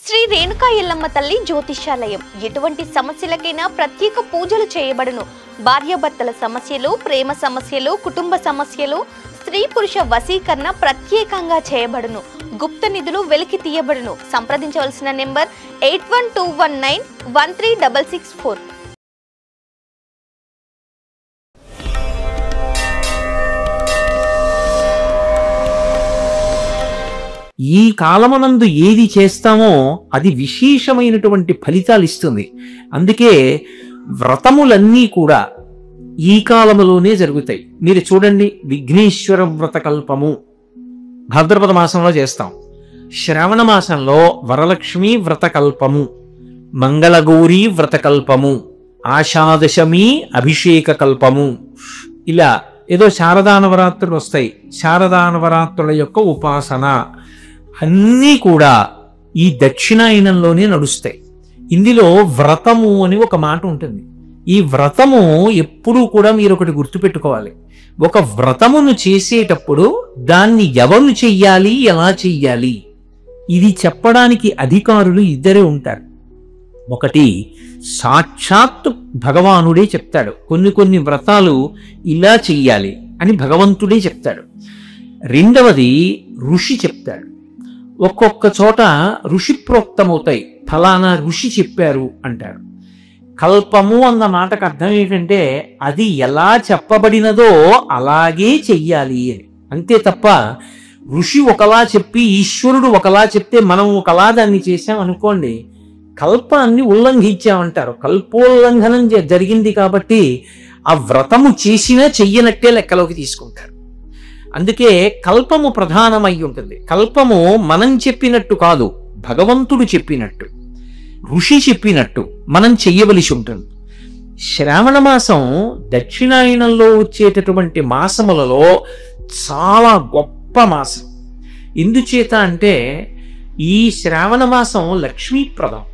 శ్రీ రేణుకా ఎల్లమ్మ తల్లి జ్యోతిష్యాలయం ఎటువంటి సమస్యలకైనా ప్రత్యేక పూజలు చేయబడును. భార్యాభర్తల సమస్యలు, ప్రేమ సమస్యలు, కుటుంబ సమస్యలు, స్త్రీ పురుష వశీకరణ ప్రత్యేకంగా చేయబడును. గుప్త నిధులు వెలికి తీయబడును. సంప్రదించవలసిన నెంబర్ 8121913664. ఈ కాలమునందు ఏది చేస్తామో అది విశేషమైనటువంటి ఫలితాలు ఇస్తుంది. అందుకే వ్రతములన్నీ కూడా ఈ కాలములోనే జరుగుతాయి. మీరు చూడండి, విఘ్నేశ్వర వ్రతకల్పము భాద్రపద మాసంలో చేస్తాం. శ్రావణ మాసంలో వరలక్ష్మి వ్రతకల్పము, మంగళగౌరీ వ్రతకల్పము, ఆషాదశమి అభిషేక కల్పము, ఇలా ఏదో శారదా నవరాత్రులు వస్తాయి. శారదా నవరాత్రుల యొక్క ఉపాసన అన్నీ కూడా ఈ దక్షిణాయనంలోనే నడుస్తాయి. ఇందులో వ్రతము అని ఒక మాట ఉంటుంది. ఈ వ్రతము ఎప్పుడూ కూడా మీరు ఒకటి గుర్తుపెట్టుకోవాలి. ఒక వ్రతమును చేసేటప్పుడు దాన్ని ఎవరు చెయ్యాలి, ఎలా చెయ్యాలి, ఇది చెప్పడానికి అధికారులు ఇద్దరే ఉంటారు. ఒకటి సాక్షాత్ భగవానుడే చెప్తాడు. కొన్ని వ్రతాలు ఇలా చెయ్యాలి అని భగవంతుడే చెప్తాడు. రెండవది ఋషి చెప్తాడు. ఒక్కొక్క చోట ఋషి ప్రోక్తమవుతాయి, ఫలానా ఋషి చెప్పారు అంటారు. కల్పము అన్న మాటకు అర్థం ఏంటంటే అది ఎలా చెప్పబడినదో అలాగే చెయ్యాలి అని. అంతే తప్ప ఋషి ఒకలా చెప్పి ఈశ్వరుడు ఒకలా చెప్తే మనం ఒకలా దాన్ని చేశాం అనుకోండి, కల్పాన్ని ఉల్లంఘించామంటారు. కల్పోల్లంఘనం జరిగింది కాబట్టి ఆ వ్రతము చేసినా చెయ్యనట్టే లెక్కలోకి తీసుకుంటారు. అందుకే కల్పము ప్రధానమై ఉంటుంది. కల్పము మనం చెప్పినట్టు కాదు, భగవంతుడు చెప్పినట్టు, ఋషి చెప్పినట్టు మనం చెయ్యవలసి ఉంటుంది. శ్రావణ మాసం దక్షిణాయనంలో వచ్చేటటువంటి మాసములలో చాలా గొప్ప మాసం. ఎందుచేత అంటే ఈ శ్రావణ మాసం లక్ష్మీప్రదం.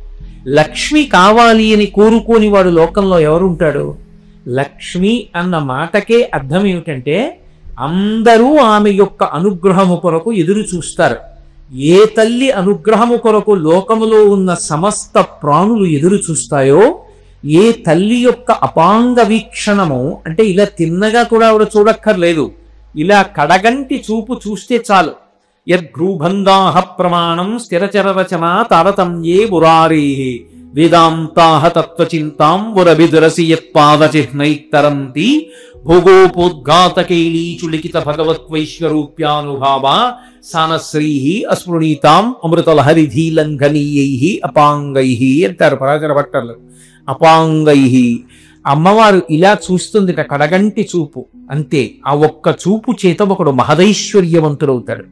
లక్ష్మి కావాలి అని కోరుకోని వాడు లోకంలో ఎవరుంటాడు? లక్ష్మి అన్న మాటకే అర్థం ఏమిటంటే అందరూ ఆమె యొక్క అనుగ్రహము కొరకు ఎదురు చూస్తారు. ఏ తల్లి అనుగ్రహము కొరకు లోకములో ఉన్న సమస్త ప్రాణులు ఎదురు చూస్తాయో, ఏ తల్లి యొక్క అపాంగ వీక్షణము అంటే ఇలా తిన్నగా కూడా ఆవిడ చూడక్కర్లేదు, ఇలా కడగంటి చూపు చూస్తే చాలు. యద్భ్రూభందాహ ప్రమాణం స్థిరచరరచన తారతమ్యే మురారే వేదాంతాహ తత్వచింతాం వరవిదురసి యత్పాదచిహ్నైతరంతి భోగోపోద్ఘాతకేళీచులిఖిత భగవత్వైశ్వరూప్యానుభావ సానశ్రీ అస్మృణీతాం అమృతలహరిధీలంఘనీయై అపాంగై అంటారు పరాశర భట్టర్లు. అపాంగై అమ్మవారు ఇలా చూస్తుందిట, కడగంటి చూపు అంతే. ఆ ఒక్క చూపు చేత ఒకడు మహదైశ్వర్యవంతుడవుతాడు.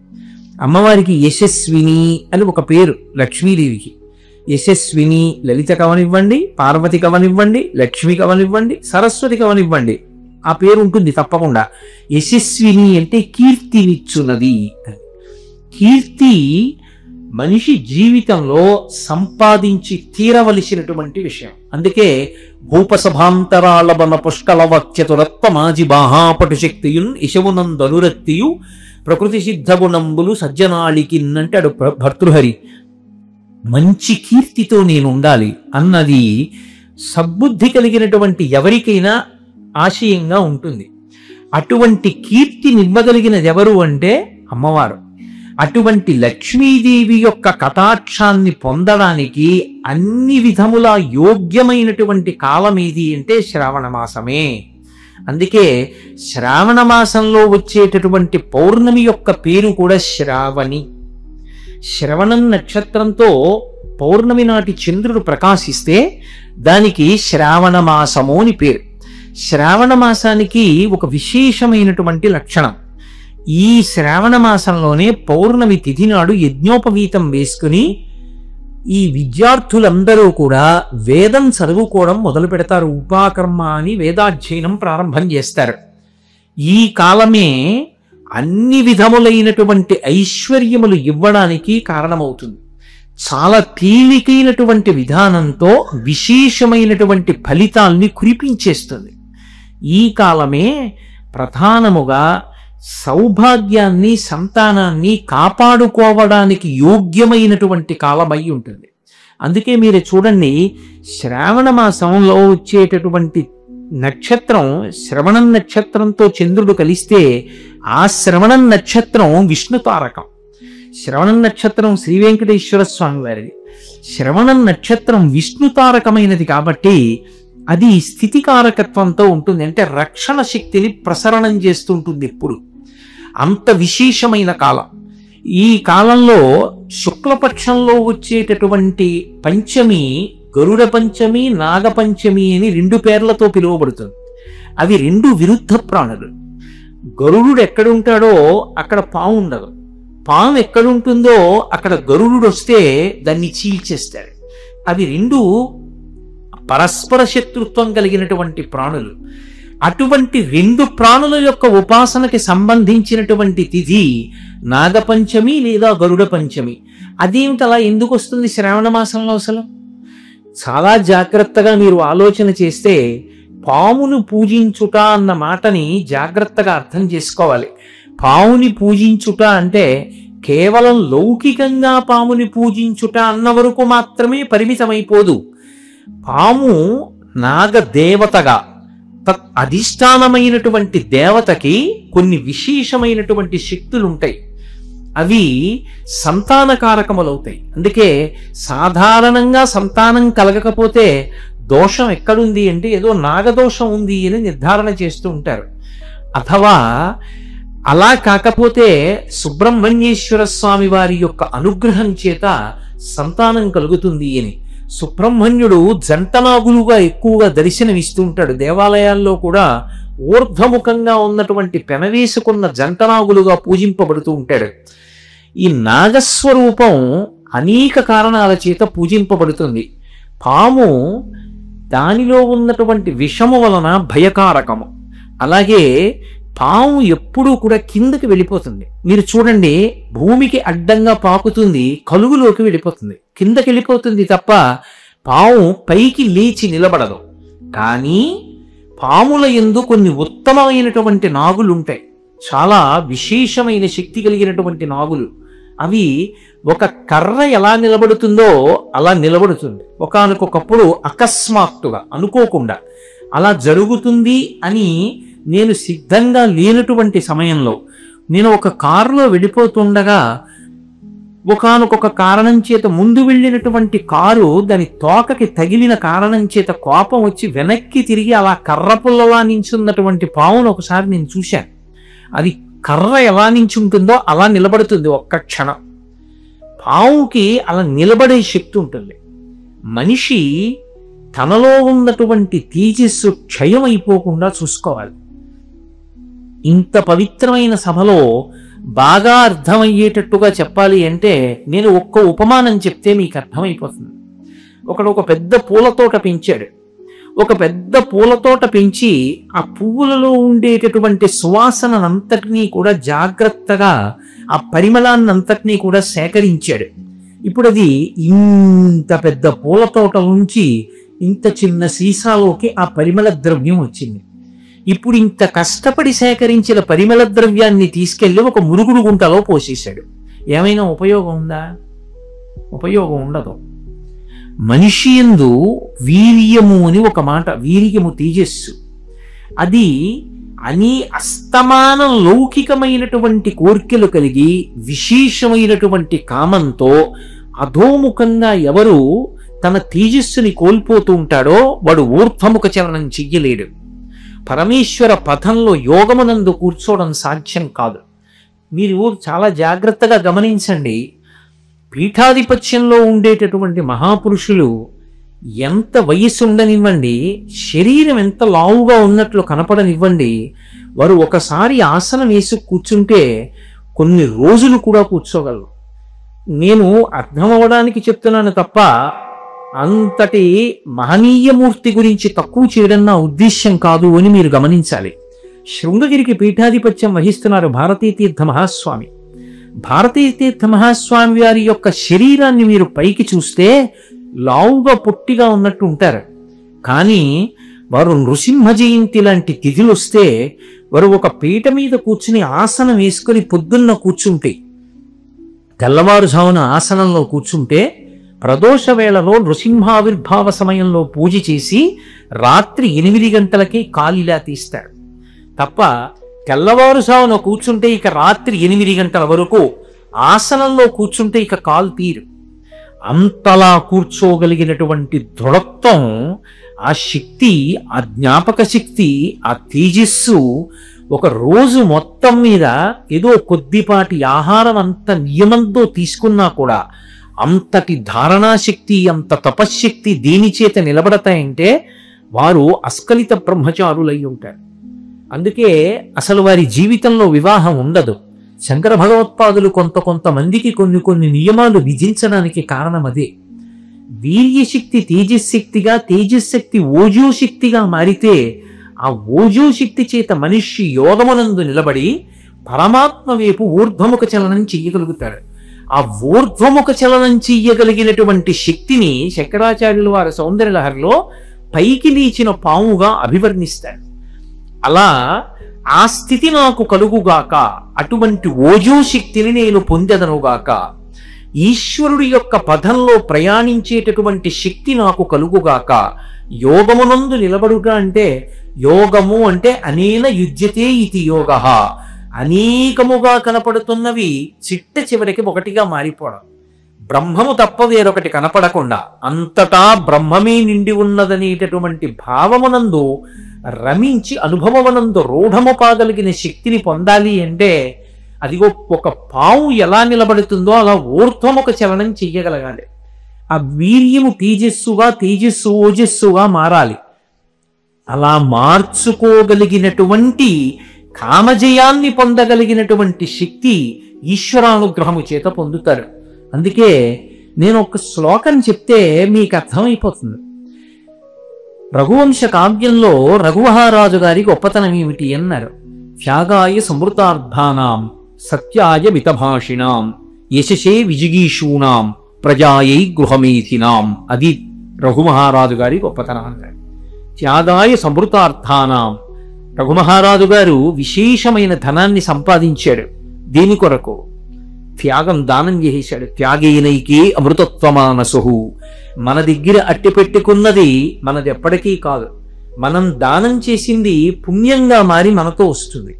అమ్మవారికి యశస్విని అని ఒక పేరు లక్ష్మీదేవికి. యశస్విని లలిత కవనివ్వండి, పార్వతి కవనివ్వండి, లక్ష్మి కవనివ్వండి, సరస్వతి కవనివ్వండి, ఆ పేరు ఉంటుంది తప్పకుండా. యశస్విని అంటే కీర్తినిచ్చున్నది. కీర్తి మనిషి జీవితంలో సంపాదించి తీరవలసినటువంటి విషయం. అందుకే భూపసభాంతరాళబన పుష్కలవక్చతురత్వ మాజి బాహాపటు శక్తియున్ ఇశవునందనురక్తియు ప్రకృతి సిద్ధగుణంబులు సజ్జనాళికిన్నంటాడు భర్తృహరి. మంచి కీర్తితో నేను ఉండాలి అన్నది సద్బుద్ధి కలిగినటువంటి ఎవరికైనా ఆశయంగా ఉంటుంది. అటువంటి కీర్తి నివ్వగలిగినది ఎవరు అంటే అమ్మవారు. అటువంటి లక్ష్మీదేవి యొక్క కటాక్షాన్ని పొందడానికి అన్ని విధములా యోగ్యమైనటువంటి కాలం ఏది అంటే శ్రావణ మాసమే. అందుకే శ్రావణ మాసంలో వచ్చేటటువంటి పౌర్ణమి యొక్క పేరు కూడా శ్రావణి. శ్రవణం నక్షత్రంతో పౌర్ణమి నాటి చంద్రుడు ప్రకాశిస్తే దానికి శ్రావణ మాసము అని పేరు. శ్రావణ మాసానికి ఒక విశేషమైనటువంటి లక్షణం. ఈ శ్రావణ మాసంలోనే పౌర్ణమి తిథి నాడు యజ్ఞోపవీతం వేసుకుని ఈ విద్యార్థులందరూ కూడా వేదం చదువుకోవడం మొదలు పెడతారు. ఉపాకర్మ అని వేదాధ్యయనం ప్రారంభం చేస్తారు. ఈ కాలమే అన్ని విధములైనటువంటి ఐశ్వర్యములు ఇవ్వడానికి కారణమవుతుంది. చాలా తేలికైనటువంటి విధానంతో విశేషమైనటువంటి ఫలితాల్ని కురిపించేస్తుంది. ఈ కాలమే ప్రధానముగా సౌభాగ్యాన్ని సంతానాన్ని కాపాడుకోవడానికి యోగ్యమైనటువంటి కాలమై ఉంటుంది. అందుకే మీరు చూడండి, శ్రావణ మాసంలో వచ్చేటటువంటి నక్షత్రం శ్రవణం నక్షత్రంతో చంద్రుడు కలిస్తే ఆ శ్రవణం నక్షత్రం విష్ణు తారకం. శ్రవణం నక్షత్రం శ్రీ వెంకటేశ్వర స్వామి వారిది. శ్రవణం నక్షత్రం విష్ణు తారకమైనది కాబట్టి అది స్థితికారకత్వంతో ఉంటుంది. అంటే రక్షణ శక్తిని ప్రసరణం చేస్తుంటుంది ఎప్పుడు. అంత విశేషమైన కాలం. ఈ కాలంలో శుక్లపక్షంలో వచ్చేటటువంటి పంచమి గరుడ పంచమి, నాగపంచమి అని 2 పేర్లతో పిలువబడుతుంది. అవి 2 విరుద్ధ ప్రాణులు. గరుడు ఎక్కడుంటాడో అక్కడ పాము ఉండదు. పాము ఎక్కడుంటుందో అక్కడ గరుడు వస్తే దాన్ని చీల్చేస్తాడు. అవి 2 పరస్పర శత్రుత్వం కలిగినటువంటి ప్రాణులు. అటువంటి 2 ప్రాణుల యొక్క ఉపాసనకి సంబంధించినటువంటి తిథి నాగపంచమి లేదా గరుడ పంచమి. అదేమిటి అలా ఎందుకు వస్తుంది శ్రావణ మాసంలో? అసలు చాలా జాగ్రత్తగా మీరు ఆలోచన చేస్తే పామును పూజించుట అన్న మాటని జాగ్రత్తగా అర్థం చేసుకోవాలి. పాముని పూజించుట అంటే కేవలం లౌకికంగా పాముని పూజించుట అన్న వరకు మాత్రమే పరిమితమైపోదు. పాము నాగదేవతగా అధిష్టానమైనటువంటి దేవతకి కొన్ని విశేషమైనటువంటి శక్తులు ఉంటాయి. అవి సంతానకారకములవుతాయి. అందుకే సాధారణంగా సంతానం కలగకపోతే దోషం ఎక్కడుంది అంటే ఏదో నాగదోషం ఉంది అని నిర్ధారణ చేస్తూ ఉంటారు. అథవా అలా కాకపోతే సుబ్రహ్మణ్యేశ్వర స్వామి వారి యొక్క అనుగ్రహం చేత సంతానం కలుగుతుంది అని. సుబ్రహ్మణ్యుడు జంటనాగులుగా ఎక్కువగా దర్శనమిస్తూ ఉంటాడు. దేవాలయాల్లో కూడా ఊర్ధ్వముఖంగా ఉన్నటువంటి పెనవేసుకున్న జంటనాగులుగా పూజింపబడుతూ ఉంటాడు. ఈ నాగస్వరూపం అనేక కారణాల చేత పూజింపబడుతుంది. పాము దానిలో ఉన్నటువంటి విషము వలన భయకారకము. అలాగే పాము ఎప్పుడూ కూడా కిందకి వెళ్ళిపోతుంది. మీరు చూడండి, భూమికి అడ్డంగా పాకుతుంది, కలుగులోకి వెళ్ళిపోతుంది, కిందకి వెళ్ళిపోతుంది తప్ప పాము పైకి లేచి నిలబడదు. కానీ పాముల యందు కొన్ని ఉత్తమమైనటువంటి నాగులు ఉంటాయి, చాలా విశేషమైన శక్తి కలిగినటువంటి నాగులు. అవి ఒక కర్ర ఎలా నిలబడుతుందో అలా నిలబడుతుంది. ఒకానొకప్పుడు అకస్మాత్తుగా అనుకోకుండా అలా జరుగుతుంది అని నేను సిద్ధంగా లేనటువంటి సమయంలో నేను ఒక కారులో వెళ్ళిపోతుండగా ఒకానొక కారణం చేత ముందు వెళ్ళినటువంటి కారు దాని తోకకి తగిలిన కారణం చేత కోపం వచ్చి వెనక్కి తిరిగి అలా కర్ర పుల్లలా నించున్నటువంటి పావును ఒకసారి నేను చూశాను. అది కర్ర ఎలా నించుంటుందో అలా నిలబడుతుంది ఒక్క క్షణం. పావుకి అలా నిలబడే శక్తి ఉంటుంది. మనిషి తనలో ఉన్నటువంటి తేజస్సు క్షయం అయిపోకుండా చూసుకోవాలి. ఇంత పవిత్రమైన సభలో బాగా అర్థమయ్యేటట్టుగా చెప్పాలి అంటే నేను ఒక్క ఉపమానం చెప్తే మీకు అర్థమైపోతుంది. ఒకడు ఒక పెద్ద పూలతోట పెంచాడు. ఒక పెద్ద పూలతోట పెంచి ఆ పువ్వులలో ఉండేటటువంటి సువాసనంతటినీ కూడా జాగ్రత్తగా ఆ పరిమళాన్నంతటినీ కూడా సేకరించాడు. ఇప్పుడు అది ఇంత పెద్ద పూలతోట నుంచి ఇంత చిన్న సీసాలోకి ఆ పరిమళ ద్రవ్యం వచ్చింది. ఇప్పుడు ఇంత కష్టపడి సేకరించిన పరిమళ ద్రవ్యాన్ని తీసుకెళ్లి ఒక మురుగుడు గుంటలో పోసేశాడు. ఏమైనా ఉపయోగం ఉందా? ఉపయోగం ఉండదు. మనిషి యందు వీర్యము అని ఒక మాట, వీర్యము తేజస్సు, అది అని అస్తమానం లౌకికమైనటువంటి కోర్కెలు కలిగి విశేషమైనటువంటి కామంతో అధోముఖంగా ఎవరు తన తేజస్సుని కోల్పోతూ ఉంటాడో వాడు ఊర్ధ్వముఖ చలనం చెయ్యలేడు. పరమేశ్వర పథంలో యోగమునందు కూర్చోవడం సాధ్యం కాదు. మీరు చాలా జాగ్రత్తగా గమనించండి. పీఠాధిపత్యంలో ఉండేటటువంటి మహాపురుషులు ఎంత వయస్సు ఉండనివ్వండి, శరీరం ఎంత లావుగా ఉన్నట్లు కనపడనివ్వండి, వారు ఒకసారి ఆసనం వేసి కూర్చుంటే కొన్ని రోజులు కూడా కూర్చోగలరు. నేను అర్థం అవ్వడానికి చెప్తున్నాను తప్ప అంతటి మహనీయమూర్తి గురించి తక్కువ చేయడం నా ఉద్దేశ్యం కాదు అని మీరు గమనించాలి. శృంగగిరికి పీఠాధిపత్యం వహిస్తున్నారు భారతీతీర్థ మహాస్వామి. భారతీతీర్థ మహాస్వామి వారి యొక్క శరీరాన్ని మీరు పైకి చూస్తే లావుగా పొట్టిగా ఉన్నట్టు ఉంటారు. కానీ వారు నృసింహ జయంతి లాంటి తిథులు వస్తే వారు ఒక పీట మీద కూర్చుని ఆసనం వేసుకుని పొద్దున్న కూర్చుంటే, తెల్లవారుజామున ఆసనంలో కూర్చుంటే, ప్రదోష వేళలో నృసింహావిర్భావ సమయంలో పూజ చేసి రాత్రి 8 గంటలకి కాలిలా తీస్తాడు తప్ప, తెల్లవారుజామున కూర్చుంటే ఇక రాత్రి 8 గంటల వరకు ఆసనంలో కూర్చుంటే ఇక కాలు తీరు. అంతలా కూర్చోగలిగినటువంటి దృఢత్వం, ఆ శక్తి, ఆ జ్ఞాపక శక్తి, ఆ తేజస్సు ఒక రోజు మొత్తం మీద ఏదో కొద్దిపాటి ఆహారం అంత నియమంతో తీసుకున్నా కూడా అంతటి ధారణాశక్తి, అంత తపశ్శక్తి దేని చేత నిలబడతాయంటే వారు అస్కలిత బ్రహ్మచారులై ఉంటారు. అందుకే అసలు వారి జీవితంలో వివాహం ఉండదు. శంకర భగవత్పాదులు కొంతమందికి కొన్ని నియమాలు విధించడానికి కారణం అదే. వీర్యశక్తి తేజశక్తిగా, తేజశక్తి ఓజోశక్తిగా మారితే ఆ ఓజోశక్తి చేత మనిషి యోగమునందు నిలబడి పరమాత్మ వైపు ఊర్ధ్వముఖ చలనం చెయ్యగలుగుతాడు. ఆ ఊర్ధ్వముఖ చలనం చెయ్యగలిగినటువంటి శక్తిని శంకరాచార్యులు వారి సౌందర్యలహరిలో పైకి లేచిన పాముగా అభివర్ణిస్తాడు. అలా ఆ స్థితి నాకు కలుగుగాక, అటువంటి ఓజోశక్తిని నేను పొందెదనుగాక, ఈశ్వరుడి యొక్క పదంలో ప్రయాణించేటటువంటి శక్తి నాకు కలుగుగాక. యోగమునందు నిలబడుట అంటే, యోగము అంటే అనేన యుజ్యతే ఇది యోగ, అనేకముగా కనపడుతున్నవి చిట్ట చివరికి ఒకటిగా మారిపోవడం, బ్రహ్మము తప్ప వేరొకటి కనపడకుండా అంతటా బ్రహ్మమే నిండి ఉన్నదనేటటువంటి భావమునందు రమించి అనుభవమునందు రూఢము కాగలిగిన శక్తిని పొందాలి అంటే, అదిగో ఒక పాము ఎలా నిలబడుతుందో అలా ఊర్ధ్వముఖ చలనం చెయ్యగలగాలి. ఆ వీర్యము తేజస్సుగా, తేజస్సు ఓజస్సుగా మారాలి. అలా మార్చుకోగలిగినటువంటి కామజయాన్ని పొందగలిగినటువంటి శక్తి ఈశ్వరానుగ్రహము చేత పొందుతారు. అందుకే నేను ఒక శ్లోకం చెప్తే మీకు అర్థమైపోతుంది. రఘువంశ కావ్యంలో రఘుమహారాజు గారి గొప్పతనం ఏమిటి అన్నారు. త్యాగాయ సమృతార్థానాం సత్యాయ మితభాషిణాం యశసే విజిగీషూణాం ప్రజాయై గృహమేథినాం. అది రఘుమహారాజు గారి గొప్పతనం అన్నాడు. త్యాగాయ సమృతార్థానాం. రఘుమహారాజు గారు విశేషమైన ధనాన్ని సంపాదించాడు. దేని కొరకు? త్యాగం, దానం చేశాడు. త్యాగేనైకే అమృతత్వమానసు. మన దగ్గర అట్టి పెట్టుకున్నది మనది ఎప్పటికీ కాదు. మనం దానం చేసింది పుణ్యంగా మారి మనతో వస్తుంది.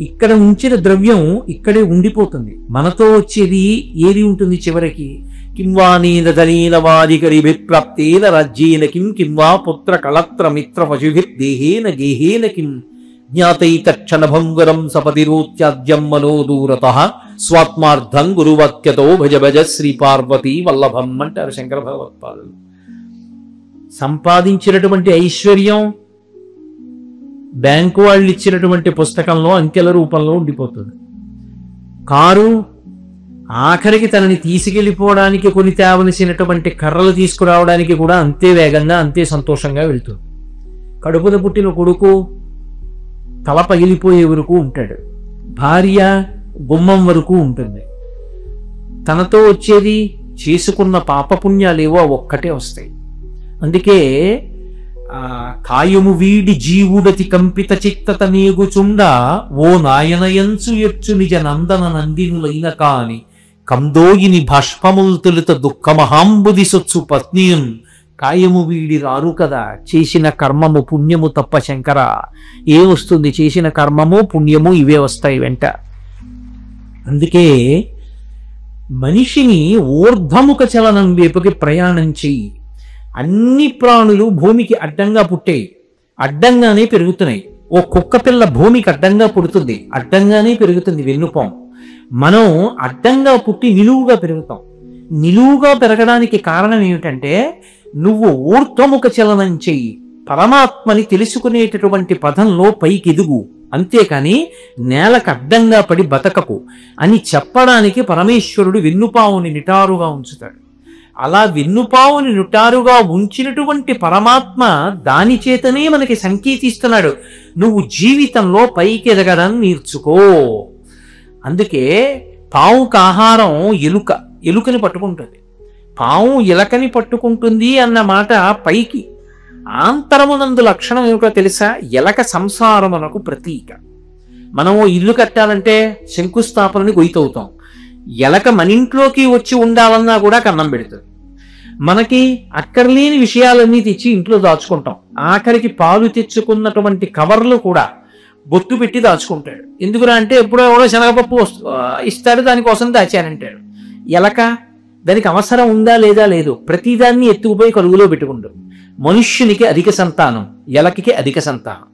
ఇక్కడ ఉంచిన ద్రవ్యం ఇక్కడే ఉండిపోతుంది. మనతో వచ్చేది ఏది ఉంటుంది చివరికి? కింవానీన ధనీన వాదికరి విప్రాప్తేన రాజ్యేన కిం వా పుత్ర కళత్ర మిత్ర పశుభిర్దేహేన గేహేన కిం జ్ఞాతైతక్షణభంగురం సపతిరోత్యాద్యం మనో దూరతః స్వాత్మార్థం గురువాక్యతో భజ భజ శ్రీ పార్వతీ వల్లభం అంటారు శంకర భగవత్పాదులు. సంపాదించినటువంటి ఐశ్వర్యం బ్యాంకు వాళ్ళు ఇచ్చినటువంటి పుస్తకంలో అంకెల రూపంలో ఉండిపోతుంది. కారు ఆఖరికి తనని తీసుకెళ్ళిపోవడానికి కొని తేవలసినటువంటి కర్రలు తీసుకురావడానికి కూడా అంతే వేగంగా, అంతే సంతోషంగా వెళ్తుంది. కడుపున పుట్టిన కొడుకు తల పగిలిపోయే వరకు ఉంటాడు. భార్య గుమ్మం వరకు ఉంటుంది. తనతో వచ్చేది చేసుకున్న పాపపుణ్యాలేవో ఒక్కటే వస్తాయి. అందుకే కాయము వీడి జీవుడతి కంపిత చిత్తత నేగుచుండ ఓ నాయనయంచు ఎచ్చు నిజ నందన నందినులైన కాని కందోయిని భాష్పముల్ తొలుత దుఃఖమహాంబుది సొచ్చు పత్నియం. కాయము వీడి రారు కదా, చేసిన కర్మము పుణ్యము తప్ప శంకర ఏ వస్తుంది? చేసిన కర్మము పుణ్యము ఇవే వస్తాయి వెంట. అందుకే మనిషిని ఊర్ధ్వముఖ చలనం వైపుకి ప్రయాణం చెయ్యి. అన్ని ప్రాణులు భూమికి అడ్డంగా పుట్టాయి, అడ్డంగానే పెరుగుతున్నాయి. ఓ కుక్క పిల్ల భూమికి అడ్డంగా పుడుతుంది, అడ్డంగానే పెరుగుతుంది వెన్నుపాం. మనం అడ్డంగా పుట్టి నిలువుగా పెరుగుతాం. నిలువుగా పెరగడానికి కారణం ఏమిటంటే నువ్వు ఊర్ధ్వముఖ చలనం చెయ్యి, పరమాత్మని తెలుసుకునేటటువంటి పదంలో పైకి ఎదుగు, అంతేకాని నేలకు అడ్డంగా పడి బతకకు అని చెప్పడానికి పరమేశ్వరుడు వెన్నుపావుని నిటారుగా ఉంచుతాడు. అలా వెన్నుపావుని నిటారుగా ఉంచినటువంటి పరమాత్మ దాని చేతనే మనకి సంకేతిస్తున్నాడు, నువ్వు జీవితంలో పైకి ఎదగడం నేర్చుకో. అందుకే పావుకు ఆహారం ఎలుక, ఎలుకని పట్టుకుంటుంది. పావు ఎలకని పట్టుకుంటుంది అన్న మాట పైకి. ఆంతరమునందు లక్షణం ఏమిటో తెలుసా? ఎలక సంసారమునకు ప్రతీక. మనము ఇల్లు కట్టాలంటే శంకుస్థాపనని గొయ్యవుతాం. ఎలక మన ఇంట్లోకి వచ్చి ఉండాలన్నా కూడా కన్నం పెడుతుంది. మనకి అక్కర్లేని విషయాలన్నీ తెచ్చి ఇంట్లో దాచుకుంటాం. ఆఖరికి పాలు తెచ్చుకున్నటువంటి కవర్లు కూడా బొత్తు పెట్టి దాచుకుంటాడు. ఎందుకురా అంటే ఎప్పుడో ఎవడో శనగపప్పు ఇస్తాడు, దానికోసం దాచానంటాడు. ఎలక దానికి అవసరం ఉందా లేదా లేదు, ప్రతిదాన్ని ఎత్తుకుపోయి కలుగులో పెట్టుకుంటాడు. మనుష్యునికి అధిక సంతానం, ఎలకకి అధిక సంతానం.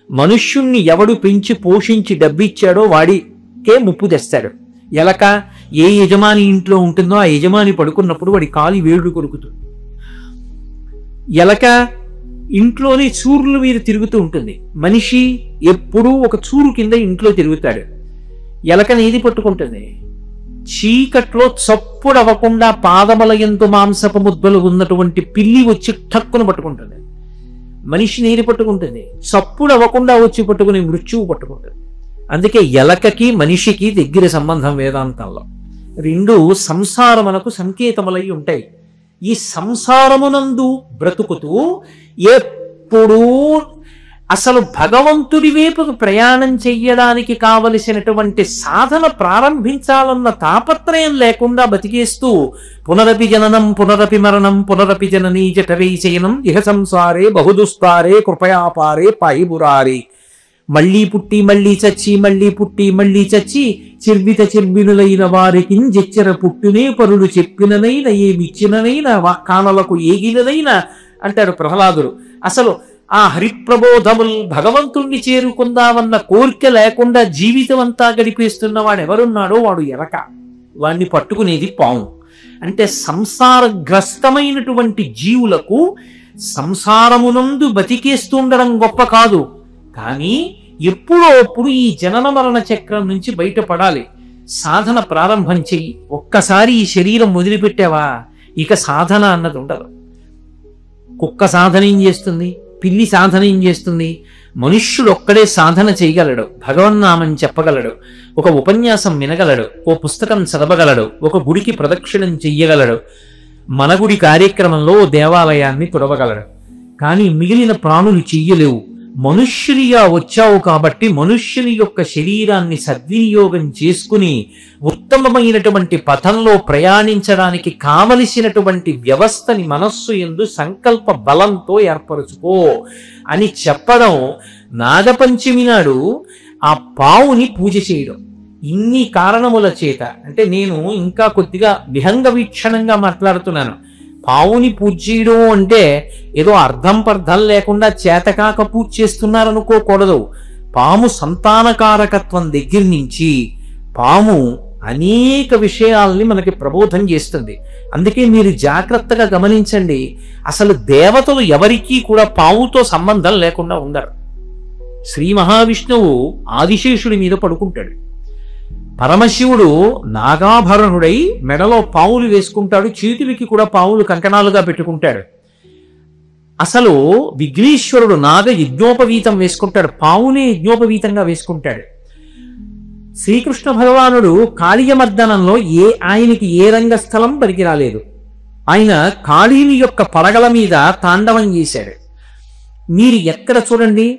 మనుష్యుణ్ణి ఎవడు పెంచి పోషించి డబ్బిచ్చాడో వాడికే ముప్పు తెస్తాడు. ఎలక ఏ యజమాని ఇంట్లో ఉంటుందో ఆ యజమాని పడుకున్నప్పుడు వాడి కాలి వేళ్ళు కొరుకుతుంది. ఎలక ఇంట్లోనే చూరుల మీద తిరుగుతూ ఉంటుంది. మనిషి ఎప్పుడూ ఒక చూరు కింద ఇంట్లో తిరుగుతాడు. ఎలకని ఏది పట్టుకుంటుంది? చీకట్లో చప్పుడవ్వకుండా పాదముల యందు మాంసపు ముద్దలు ఉన్నటువంటి పిల్లి వచ్చి ఠక్కును పట్టుకుంటుంది. మనిషిని ఏది పట్టుకుంటుంది? చప్పుడు అవ్వకుండా వచ్చి పట్టుకుని మృత్యువు పట్టుకుంటుంది. అందుకే ఎలకకి మనిషికి దగ్గర సంబంధం వేదాంతంలో. రెండు సంసారమునకు సంకేతములై ఉంటాయి. ఈ సంసారమునందు బ్రతుకుతూ ఎప్పుడూ అసలు భగవంతుడి వైపుకు ప్రయాణం చెయ్యడానికి కావలసినటువంటి సాధన ప్రారంభించాలన్న తాపత్రయం లేకుండా బతికేస్తూ పునరపి జననం పునరపి మరణం పునరపి జననీ జఠరైశయనం ఇహ సంసారే బహుదుస్తారే కృపయాపారే పాయిబురారే. మళ్ళీ పుట్టి మళ్ళీ చచ్చి మళ్ళీ పుట్టి మళ్ళీ చచ్చి చిర్విత చిర్వినులైన వారికి జెచ్చర పుట్టునే పరులు చెప్పిననైన ఏమిచ్చిననైనా కానలకు ఏగిననైనా అంటారు ప్రహ్లాదుడు. అసలు ఆ హరిప్రబోధములు భగవంతుణ్ణి చేరుకుందామన్న కోరిక లేకుండా జీవితం అంతా గడిపేస్తున్న వాడు ఎవరున్నాడో వాడు ఎలక. వాడిని పట్టుకునేది పాము. అంటే సంసారగ్రస్తమైనటువంటి జీవులకు సంసారమునందు బతికేస్తుండడం గొప్ప కాదు, కానీ ఎప్పుడో అప్పుడు ఈ జనన మరణ చక్రం నుంచి బయటపడాలి. సాధన ప్రారంభం చెయ్యి. ఒక్కసారి ఈ శరీరం వదిలిపెట్టావా ఇక సాధన అన్నది ఉండదు. కుక్క సాధన ఏం చేస్తుంది? పిల్లి సాధన ఏం చేస్తుంది? మనుష్యుడు ఒక్కడే సాధన చేయగలడు. భగవన్నామం చెప్పగలడు, ఒక ఉపన్యాసం వినగలడు, ఓ పుస్తకం చదవగలడు, ఒక గుడికి ప్రదక్షిణం చెయ్యగలడు, మన గుడి కార్యక్రమంలో దేవాలయాన్ని తుడవగలడు. కానీ మిగిలిన ప్రాణులు చెయ్యలేవు. మనుష్యునిగా వచ్చావు కాబట్టి మనుష్యుని యొక్క శరీరాన్ని సద్వినియోగం చేసుకుని ఉత్తమమైనటువంటి పథంలో ప్రయాణించడానికి కావలసినటువంటి వ్యవస్థని మనస్సు యందు సంకల్ప బలంతో ఏర్పరచుకో అని చెప్పడం. నాగపంచమి నాడు ఆ పావుని పూజ చేయడం ఇన్ని కారణముల చేత. అంటే నేను ఇంకా కొద్దిగా విహంగ వీక్షణంగా మాట్లాడుతున్నాను. పావుని పూజ చేయడం అంటే ఏదో అర్థం పర్థం లేకుండా చేతకాక పూజ చేస్తున్నారనుకోకూడదు. పాము సంతానకారకత్వం దగ్గర నుంచి పాము అనేక విషయాల్ని మనకి ప్రబోధం చేస్తుంది. అందుకే మీరు జాగ్రత్తగా గమనించండి. అసలు దేవతలు ఎవరికీ కూడా పావుతో సంబంధం లేకుండా ఉండరు. శ్రీ మహావిష్ణువు ఆదిశేషుడి మీద పడుకుంటాడు. పరమశివుడు నాగాభరణుడై మెడలో పావులు వేసుకుంటాడు, చేతులకి కూడా పావులు కంకణాలుగా పెట్టుకుంటాడు. అసలు విఘ్నేశ్వరుడు నాగ యజ్ఞోపవీతం వేసుకుంటాడు, పావునే యజ్ఞోపవీతంగా వేసుకుంటాడు. శ్రీకృష్ణ భగవానుడు కాళీయమర్దనంలో ఆయనకి ఏ రంగస్థలం పనికి రాలేదు. ఆయన కాళీని యొక్క పడగల మీద తాండవం చేశాడు. మీరు ఎక్కడ చూడండి,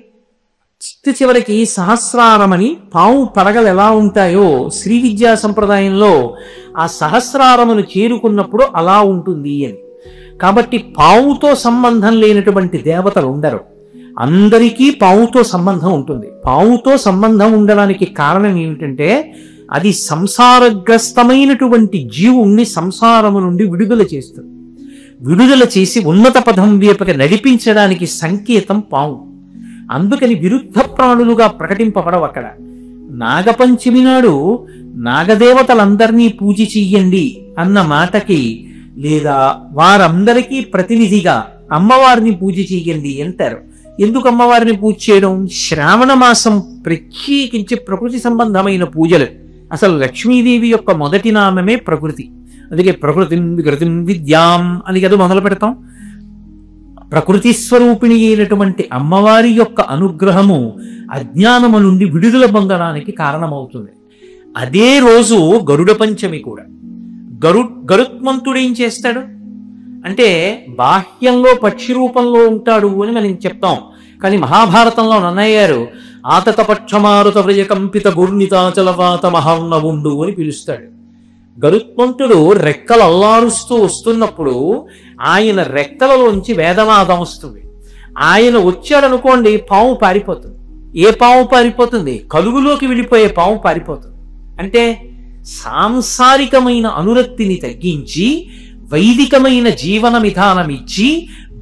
చివరికి సహస్రారమని పావు పడగలు ఎలా ఉంటాయో శ్రీ విద్యా సంప్రదాయంలో ఆ సహస్రారమును చేరుకున్నప్పుడు అలా ఉంటుంది అని. కాబట్టి పావుతో సంబంధం లేనటువంటి దేవతలు ఉండరు. అందరికీ పావుతో సంబంధం ఉంటుంది. పావుతో సంబంధం ఉండడానికి కారణం ఏమిటంటే అది సంసారగ్రస్తమైనటువంటి జీవుణ్ణి సంసారము నుండి విడుదల చేస్తుంది. విడుదల చేసి ఉన్నత పదం వైపుకి నడిపించడానికి సంకేతం పావు. అందుకని విరుద్ధ ప్రాణులుగా ప్రకటింపబడవు అక్కడ. నాగపంచమి నాడు నాగదేవతలందరినీ పూజ చెయ్యండి అన్న మాటకి, లేదా వారందరికీ ప్రతినిధిగా అమ్మవారిని పూజ చెయ్యండి అంటారు. ఎందుకు అమ్మవారిని పూజ చేయడం? శ్రావణ మాసం ప్రత్యేకించి ప్రకృతి సంబంధమైన పూజలు. అసలు లక్ష్మీదేవి యొక్క మొదటి నామమే ప్రకృతి. అందుకే ప్రకృతిం వికృతిం విద్యాం అని కదా మొదలు పెడతాం. ప్రకృతి స్వరూపిణి అయినటువంటి అమ్మవారి యొక్క అనుగ్రహము అజ్ఞానము నుండి విడుదల పొందడానికి కారణమవుతుంది. అదే రోజు గరుడ పంచమి కూడా. గరుత్మంతుడు ఏం చేస్తాడు అంటే బాహ్యంలో పక్షి రూపంలో ఉంటాడు అని మనం చెప్తాం. కానీ మహాభారతంలో నన్నయ్య గారు ఆతతపక్షమారుత వ్రజకంపిత గుర్ణితాచలవాత మహాన్నవుండు అని పిలుస్తాడు. గరుత్మంతుడు రెక్కలు అల్లారుస్తూ వస్తున్నప్పుడు ఆయన రెక్కలలోంచి వేదనాదం వస్తుంది. ఆయన వచ్చాడనుకోండి, పాము పారిపోతుంది. ఏ పాము పారిపోతుంది? కలుగులోకి వెళ్ళిపోయే పాము పారిపోతుంది. అంటే సాంసారికమైన అనురక్తిని తగ్గించి వైదికమైన జీవన విధానం ఇచ్చి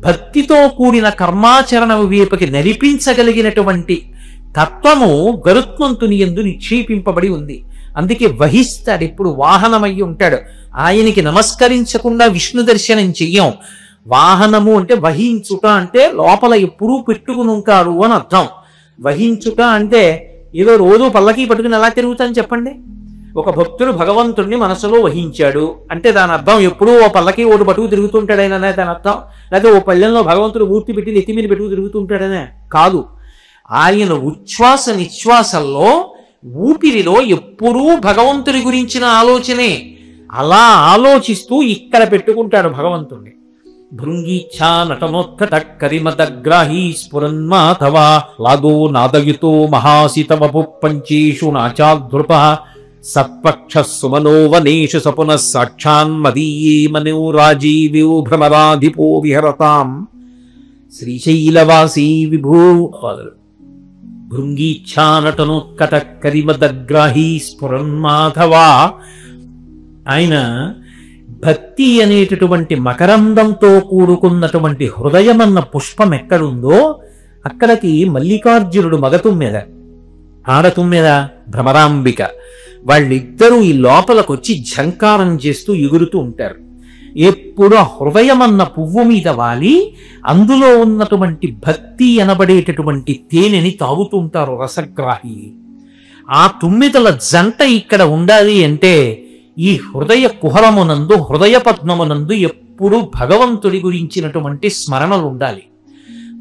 భక్తితో కూడిన కర్మాచరణ వైపుకి నడిపించగలిగినటువంటి తత్వము గరుత్మంతుని యందు నిక్షేపింపబడి ఉంది. అందుకే వహిస్తాడు, ఎప్పుడు వాహనమయ్యి ఉంటాడు. ఆయనకి నమస్కరించకుండా విష్ణు దర్శనం చెయ్యం. వాహనము అంటే వహించుట, అంటే లోపల ఎప్పుడూ పెట్టుకుని ఉంటాడు అని అర్థం. వహించుట అంటే ఏదో రోజు పల్లకి పట్టుకుని ఎలా తిరుగుతాను చెప్పండి? ఒక భక్తుడు భగవంతుడిని మనసులో వహించాడు అంటే దాని అర్థం ఎప్పుడూ ఓ పల్లకి ఓటు పట్టుకు తిరుగుతుంటాడైనా దాని అర్థం. లేకపోతే ఓ పల్లెల్లో భగవంతుడు మూర్తి పెట్టి నెత్తి మీద పెట్టుకు తిరుగుతుంటాడనే కాదు. ఆయన ఉచ్ఛ్వాస నిశ్వాసంలో ఊపిరిలో ఎప్పుడూ భగవంతుడి గురించిన ఆలోచనే. అలా ఆలోచిస్తూ ఇక్కడ పెట్టుకుంటాడు భగవంతుణ్ణి. భృంగీచ్ఛా నటనోత్కట కరిమదగ్రాహీ స్ఫురన్మాధవా లాదో నాదయుతో మహాసితవపు పంచేషు నాచాధృప సత్పక్ష సుమనో వనేషు సపున సాక్షాన్మదీయే మనో రాజీవ్యో భ్రమరాధిపో విహరతాం శ్రీశైలవాసీ విభూ. భృంగీచ్ఛా నటనోత్కట కరిమదగ్రాహీ స్ఫురన్మాధవా. ఆయన భక్తి అనేటటువంటి మకరందంతో కూడుకున్నటువంటి హృదయమన్న పుష్పం ఎక్కడుందో అక్కడికి మల్లికార్జునుడు మగతుమ్మెద, ఆడతుమ్మెద భ్రమరాంబిక, వాళ్ళిద్దరూ ఈ లోపలికొచ్చి ఝంకారం చేస్తూ ఎగురుతూ ఉంటారు. ఎప్పుడు ఆ హృదయమన్న పువ్వు మీద వాలి అందులో ఉన్నటువంటి భక్తి అనబడేటటువంటి తేనెని తాగుతుంటారు రసగ్రాహి. ఆ తుమ్మిదల జంట ఇక్కడ ఉండాలి అంటే ఈ హృదయ కుహరమునందు, హృదయ పద్మమునందు ఎప్పుడు భగవంతుడి గురించినటువంటి స్మరణలు ఉండాలి.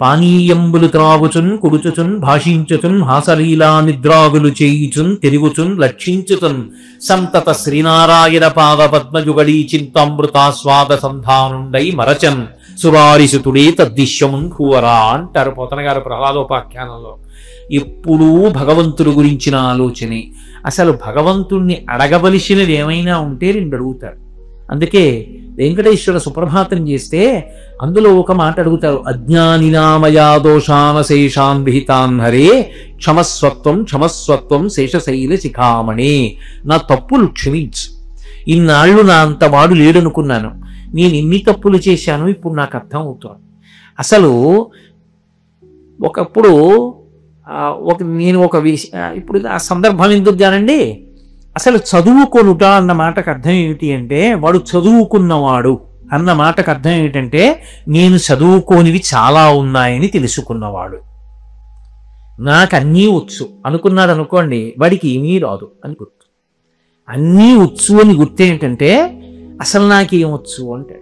పానీయంబులు త్రాగుచున్ కుడుచుచున్ భాషించుచున్ హాసలీలా నిద్రాగులు చేయుచున్ తిరుగుచున్ లక్షించుచున్ సంతత శ్రీనారాయణ పాద పద్మజుగడీ చింతామృతాస్వాద సంధానుండై మరచన్ సురారిసుతుడే తద్దిశ్యమున్ భూవరా అంటారు పోతన గారు ప్రహ్లాదోపాఖ్యానంలో. ఎప్పుడూ భగవంతుడి గురించిన ఆలోచనే. అసలు భగవంతుణ్ణి అడగవలసినది ఏమైనా ఉంటే రెండు అడుగుతారు. అందుకే వెంకటేశ్వర సుప్రభాతం చేస్తే అందులో ఒక మాట అడుగుతారు, అజ్ఞానినామయా దోషానశేషాన్ విహితాన్ హరే క్షమస్వత్వం క్షమస్వత్వం శేషశైల శిఖామణి. నా తప్పులు క్షమించు, ఇన్నాళ్ళు నా అంత వాడు లేడనుకున్నాను, నేను ఎన్ని తప్పులు చేశాను ఇప్పుడు నాకు అర్థం అవుతాను. అసలు ఒకప్పుడు నేను ఒక ఇప్పుడు ఆ సందర్భం ఎందుకు కానండి, అసలు చదువుకొనుట అన్న మాటకు అర్థం ఏమిటి అంటే వాడు చదువుకున్నవాడు అన్న మాటకు అర్థం ఏమిటంటే నేను చదువుకోనివి చాలా ఉన్నాయని తెలుసుకున్నవాడు. నాకు అన్నీ వచ్చు అనుకున్నాడు అనుకోండి, వాడికి ఏమీ రాదు అని గుర్తు. అన్నీ వచ్చు అని గుర్తు ఏంటంటే అసలు నాకేం వచ్చు అంటే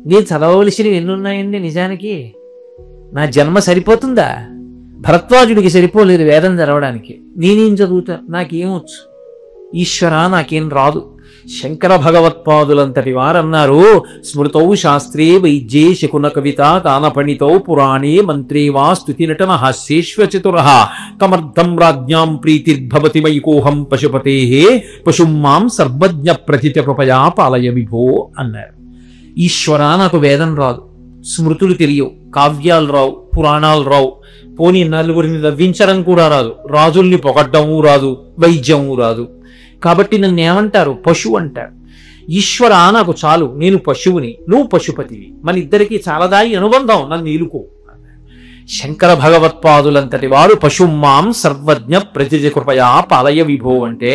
నేను చదవవలసినవి ఎన్ని ఉన్నాయండి? నిజానికి నా జన్మ సరిపోతుందా? భరద్వాజుడికి సరిపోలేదు వేదం చదవడానికి. నేనేం చదువుతా? నాకేం వచ్చు? ఈశ్వర నాకేం రాదు. శంకర భగవత్పాదులంతటి వారన్నారు, స్మృతౌ శాస్త్రే వైద్యే శకున కవిత కానపణితౌ పురాణే మంత్రే వా స్తుతి నటన హాస్యేశ్వచతుర కమర్థం రాజ్ఞాం ప్రీతిర్భవతి వైకోహం పశుపతే పశుం మాం సర్వజ్ఞ ప్రథిత కృపయా పాలయ విభో అన్నారు. ఈశ్వర నాకు వేదం రాదు, స్మృతులు తెలియవు, కావ్యాలు రావు, పురాణాలు రావు, పోనీ నలుగురిని నవ్వించడం కూడా రాదు, రాజుల్ని పొగడ్డము రాదు, వైద్యము రాదు. కాబట్టి నన్ను ఏమంటారు? పశువు అంటారు. ఈశ్వర నాకు చాలు, నేను పశువుని, నువ్వు పశుపతివి, మన ఇద్దరికీ చాలదాయి అనుబంధం, నన్ను నీలుకో. శంకర భగవత్పాదులంతటి వారు పశుమాం సర్వజ్ఞ ప్రతిజ కృపయా పాలయ విభో అంటే